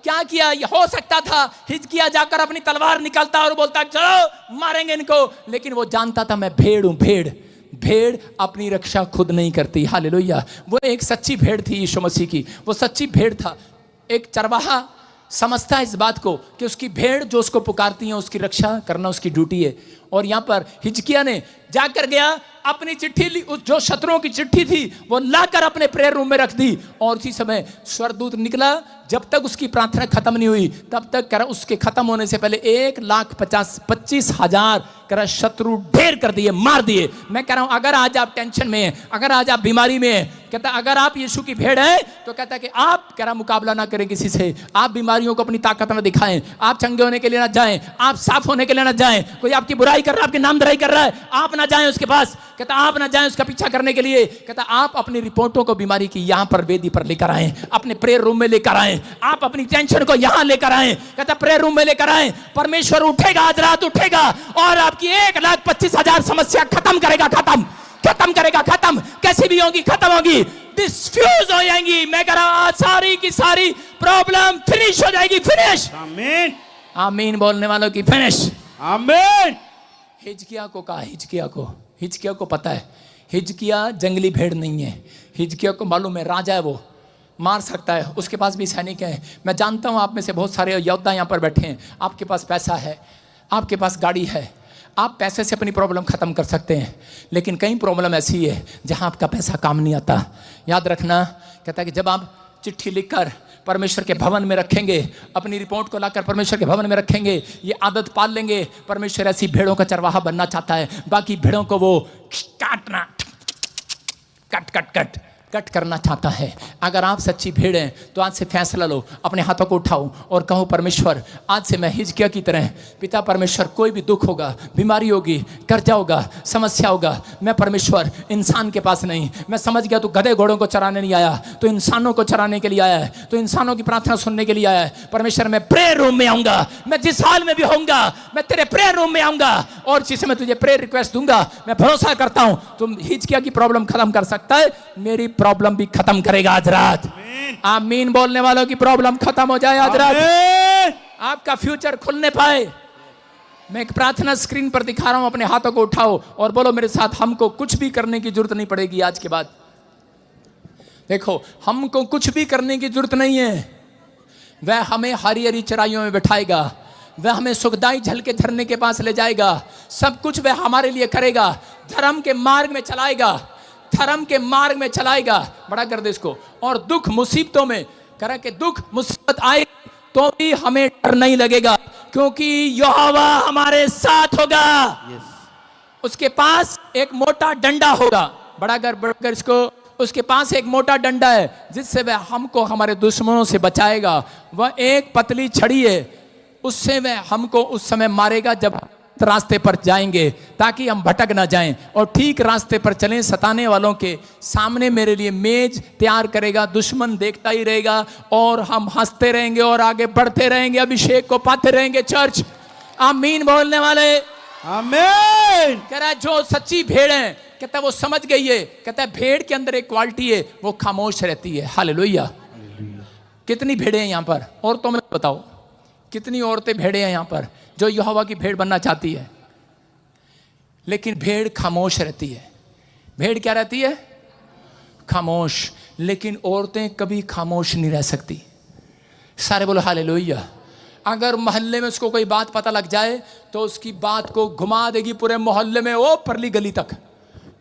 क्या किया? हो सकता था हिजकिय्याह जाकर अपनी तलवार निकालता और बोलता चलो मारेंगे इनको, लेकिन वो जानता था मैं भेड़ हूं, भेड़ भेड़ अपनी रक्षा खुद नहीं करती। हालेलुया। वो एक सच्ची भेड़ थी यीशु मसीह की, वो सच्ची भेड़ था। एक चरवाहा समझता है इस बात को कि उसकी भेड़ जो उसको पुकारती है उसकी रक्षा करना उसकी ड्यूटी है। और यहां पर हिजकिय्याह ने जाकर गया, अपनी चिट्ठी ली, जो शत्रुओं की चिट्ठी थी वो लाकर अपने प्रेयर रूम में रख दी, और उसी समय स्वर्गदूत निकला। जब तक उसकी प्रार्थना खत्म नहीं हुई तब तक उसके खत्म होने से पहले 1,25,000 शत्रु ढेर कर दिए, मार दिए। मैं कह रहा हूं अगर आज आप टेंशन में हैं, अगर आज आप बीमारी में हैं, कहता अगर आप यीशु की भेड़ हैं तो कहता कि आप कह रहा मुकाबला ना करें किसी से, आप बीमारियों को अपनी ताकत ना दिखाएं, आप चंगे होने के लिए ना जाएं, आप साफ होने के लिए ना जाएं। कोई आपकी बुराई कर रहा है, आपकी नामधराई कर रहा है, आप ना जाएं उसके पास, कहता आप ना जाएं उसका पीछा करने के लिए। कहता आप अपनी रिपोर्टों को बीमारी की यहां पर वेदी पर लेकर आए, अपने प्रेयर रूम में लेकर आए, आप अपनी टेंशन को यहां लेकर आए, कहता प्रेयर रूम में लेकर आए। परमेश्वर उठेगा, आज रात उठेगा और आपकी 1,25,000 समस्या खत्म करेगा, खत्म करेगा, खत्म कैसी भी होगी खत्म होगी, डिस्फ्यूज हो जाएंगी। मैं कह रहा हूं आज सारी की सारी प्रॉब्लम फिनिश हो जाएगी, फिनिश। आमीन, आमीन बोलने वालों की फिनिश। आमीन। हिजकिय्याह को कहा, हिजकिय्याह को पता है हिजकिय्याह जंगली भेड़ नहीं है। हिजकिय्याह को मालूम है राजा है, वो मार सकता है, उसके पास भी सैनिक हैं। मैं जानता हूं आप में से बहुत सारे योद्धा यहां पर बैठे हैं, आपके पास पैसा है, आपके पास गाड़ी है, आप पैसे से अपनी प्रॉब्लम खत्म कर सकते हैं, लेकिन कई प्रॉब्लम ऐसी है जहां आपका पैसा काम नहीं आता। याद रखना, कहता है कि जब आप चिट्ठी लिखकर परमेश्वर के भवन में रखेंगे, अपनी रिपोर्ट को लाकर परमेश्वर के भवन में रखेंगे, ये आदत पाल लेंगे। परमेश्वर ऐसी भेड़ों का चरवाहा बनना चाहता है, बाकी भेड़ों को वो काटना, कट करना चाहता है। अगर आप सच्ची भेड़ हैं तो आज से फैसला लो, अपने हाथों को उठाओ और कहो परमेश्वर आज से मैं हिजकिय्याह की तरह, पिता परमेश्वर कोई भी दुख होगा, बीमारी होगी, कर्जा होगा, समस्या होगा, मैं परमेश्वर इंसान के पास नहीं, मैं समझ गया तू गधे घोड़ों को चराने नहीं आया, तो इंसानों को चराने के लिए आया है, तो इंसानों की प्रार्थना सुनने के लिए आया है। परमेश्वर मैं प्रेयर रूम में आऊंगा, मैं जिस हाल में भी होऊंगा मैं तेरे प्रेयर रूम में आऊंगा और जिसे मैं तुझे प्रेयर रिक्वेस्ट दूंगा, मैं भरोसा करता हूं तुम हिजकिय्याह की प्रॉब्लम खत्म कर सकता है, मेरी प्रॉब्लम भी खत्म करेगा आज रात। आमीन बोलने वालों की प्रॉब्लम खत्म हो जाए आज रात, आपका फ्यूचर खुलने पाए। मैं एक प्रार्थना स्क्रीन पर दिखा रहा हूं, अपने हाथों को उठाओ और बोलो मेरे साथ, हमको कुछ भी करने की जरूरत नहीं पड़ेगी आज के बाद। देखो हमको कुछ भी करने की जरूरत नहीं है, वह हमें हरी हरी चराइयों में बिठाएगा, वह हमें सुखदाई झल के झरने के पास ले जाएगा, सब कुछ वह हमारे लिए करेगा, धर्म के मार्ग में चलाएगा, धर्म के मार्ग में चलाएगा। बड़ा कर दे इसको। और दुख मुसीबतों में करा के दुख मुसीबत आए तो भी हमें डर नहीं लगेगा, क्योंकि यहोवा हमारे साथ होगा। उसके पास एक मोटा डंडा होगा, बड़ा कर इसको, उसके पास एक मोटा डंडा है जिससे वह हमको हमारे दुश्मनों से बचाएगा। वह एक पतली छड़ी है, उससे वह हमको उस समय मारेगा जब रास्ते पर जाएंगे, ताकि हम भटक ना जाएं और ठीक रास्ते पर चलें। सताने वालों के सामने मेरे लिए मेज तैयार करेगा, दुश्मन देखता ही रहेगा और हम हंसते रहेंगे और आगे बढ़ते रहेंगे, अभिषेक को पाते रहेंगे। चर्च आमीन बोलने वाले आमीन। कह रहा है जो सच्ची भेड़ है, कहता है वो समझ गई है, कहता है भेड़ के अंदर एक क्वालिटी है, वो खामोश रहती है। हालेलुया। कितनी भेड़ें हैं यहाँ पर? और तो मैं बताओ कितनी औरतें भेड़ें हैं यहाँ पर जो यहोवा की भेड़ बनना चाहती है, लेकिन भेड़ खामोश रहती है। भेड़ क्या रहती है? खामोश। लेकिन औरतें कभी खामोश नहीं रह सकती। सारे बोलो हालेलुया। अगर मोहल्ले में उसको कोई बात पता लग जाए तो उसकी बात को घुमा देगी पूरे मोहल्ले में, वो परली गली तक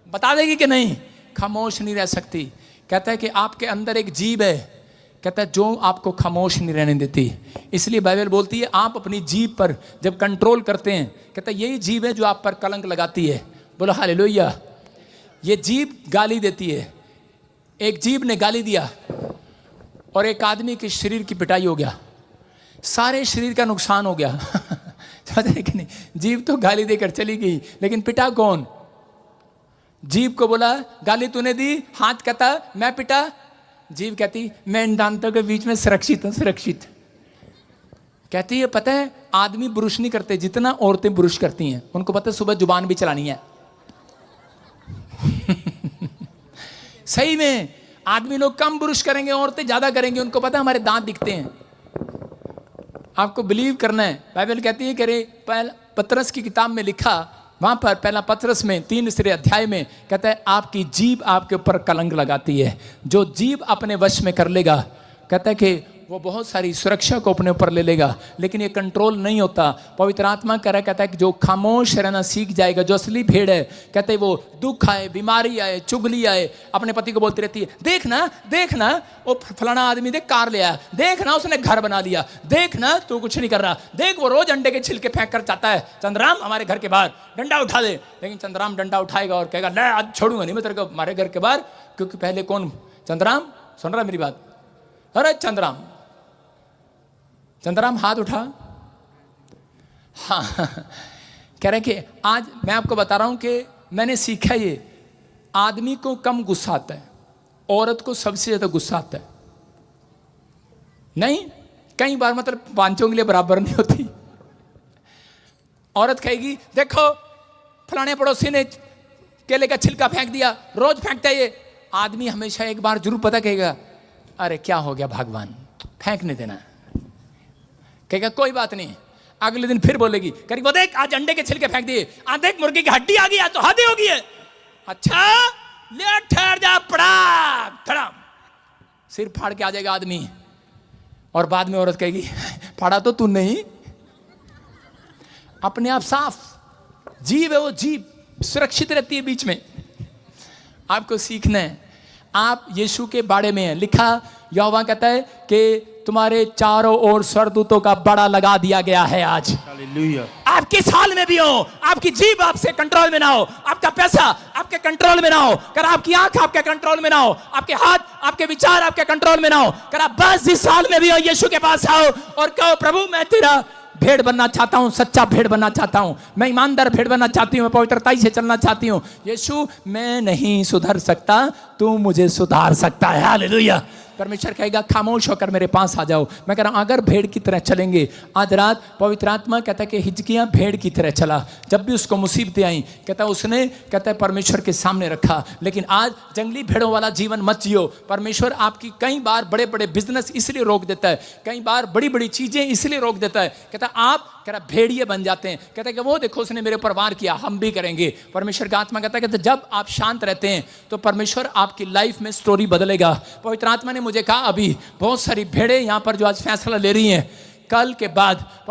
बता देगी कि नहीं, खामोश नहीं रह सकती। कहता है कि आपके अंदर एक जीभ है, कहता है जो आपको खामोश नहीं रहने देती। इसलिए बाइबल बोलती है आप अपनी जीभ पर जब कंट्रोल करते हैं, कहता है यही जीभ है जो आप पर कलंक लगाती है। बोलो हालेलुया। ये जीभ गाली देती है। एक जीभ ने गाली दिया और एक आदमी के शरीर की पिटाई हो गया, सारे शरीर का नुकसान हो गया। समझ रहे कि नहीं? जीभ तो गाली देकर चली गई, लेकिन पिटा कौन? जीभ को बोला गाली तूने दी, हाथ कहता मैं पिटा, जीभ कहती मैं इन दांतों के बीच में सुरक्षित हूं, सुरक्षित। कहती है पता है आदमी ब्रुश नहीं करते जितना औरतें ब्रुश करती हैं, उनको पता है सुबह जुबान भी चलानी है। सही में आदमी लोग कम ब्रुश करेंगे, औरतें ज्यादा करेंगे, उनको पता है हमारे दांत दिखते हैं। आपको बिलीव करना है, बाइबल कहती है कि रे पतरस की किताब में लिखा, वहां पर पहला पतरस में 3 अध्याय में कहता है आपकी जीभ आपके ऊपर कलंक लगाती है। जो जीभ अपने वश में कर लेगा, कहता है कि वो बहुत सारी सुरक्षा को अपने ऊपर ले लेगा, लेकिन ये कंट्रोल नहीं होता। पवित्र आत्मा कह रहा कहता है कि जो खामोश रहना सीख जाएगा, जो असली भेड़ है, कहते हैं वो दुख आए, बीमारी आए, चुगली आए, अपने पति को बोलती रहती है देखना देखना वो फलाना आदमी देख कार ले आया, देखना उसने घर बना लिया, देखना तू कुछ नहीं कर रहा, देख वो रोज अंडे के छिलके फेंक कर चाहता है, चंद्राम हमारे घर के बाहर डंडा उठा दे। लेकिन चंद्राम डंडा उठाएगा और कहेगा नहीं आज छोड़ूंगा नहीं मैं तेरे को हमारे घर के बाहर, क्योंकि पहले कौन? चंद्राम सुन रहा मेरी बात? अरे चंद्राम, चंद्राम हाथ उठा। हाँ, कह रहे कि आज मैं आपको बता रहा हूं कि मैंने सीखा ये, आदमी को कम गुस्सा आता है, औरत को सबसे ज्यादा गुस्सा आता है। नहीं, कई बार मतलब पांचों के लिए बराबर नहीं होती। औरत कहेगी देखो फलाने पड़ोसी ने केले का छिलका फेंक दिया, रोज फेंकता है ये। आदमी हमेशा एक बार जरूर पता कहेगा अरे क्या हो गया भगवान, फेंकने देना। कहेगा कोई बात नहीं, अगले दिन फिर बोलेगी करीब वो देख आज अंडे के छिलके फेंक दिए, आज देख मुर्गे की हड्डी आ गई, आज तो हड्डी हो गई है। अच्छा ले ठहर जा, पड़ा धड़ाम सिर फाड़ के आ जाएगा आदमी। और बाद में औरत कहेगी फाड़ा तो तू नहीं, अपने आप साफ जीव है, वो जीव सुरक्षित रहती है बीच में। आपको सीखना है। आप यीशु के बारे में है लिखा, यहोवा कहता है कि तुम्हारे चारों ओर स्वर्गदूतों का बड़ा लगा दिया गया है। आज हालेलुया। आप किस हाल में भी हो, आपकी जीभ आपसे कंट्रोल में ना हो, आपका पैसा आपके कंट्रोल में ना हो, कर आपकी आंख आपके कंट्रोल में ना हो, आपके हाथ आपके विचार आपके कंट्रोल में ना हो, कर आप बस जिस हाल में भी हो यीशु के पास आओ और कहो प्रभु मैं तेरा भेड़ बनना चाहता हूं, सच्चा भेड़ बनना चाहता हूं, मैं ईमानदार भेड़ बनना चाहती हूं, मैं पवित्रता से चलना चाहती हूं। यीशु मैं नहीं सुधर सकता, तू मुझे सुधार सकता है। हालेलुया। परमेश्वर कहेगा खामोश होकर मेरे पास आ जाओ। मैं कह रहा हूं अगर भेड़ की तरह चलेंगे, आज रात पवित्र आत्मा कहता है कि हिजकिय्याह भेड़ की तरह चला, जब भी उसको मुसीबतें आई कहता है उसने कहता है परमेश्वर के सामने रखा। लेकिन आज जंगली भेड़ों वाला जीवन मत जियो। परमेश्वर आपकी कई बार बड़े बड़े बिजनेस इसलिए रोक देता है, कई बार बड़ी बड़ी चीजें इसलिए रोक देता है, कहता है आप कह रहा भेड़िए बन जाते हैं। कहता है कि वो देखो उसने मेरे ऊपर वार किया, हम भी करेंगे। परमेश्वर का आत्मा कहता है कि जब आप शांत रहते हैं तो परमेश्वर आपकी लाइफ में स्टोरी बदलेगा। पवित्र आत्मा ने मुझे कहा अभी बहुत सारी भेड़ें यहाँ पर जो आज फैसला ले रही हैं, कल के बाद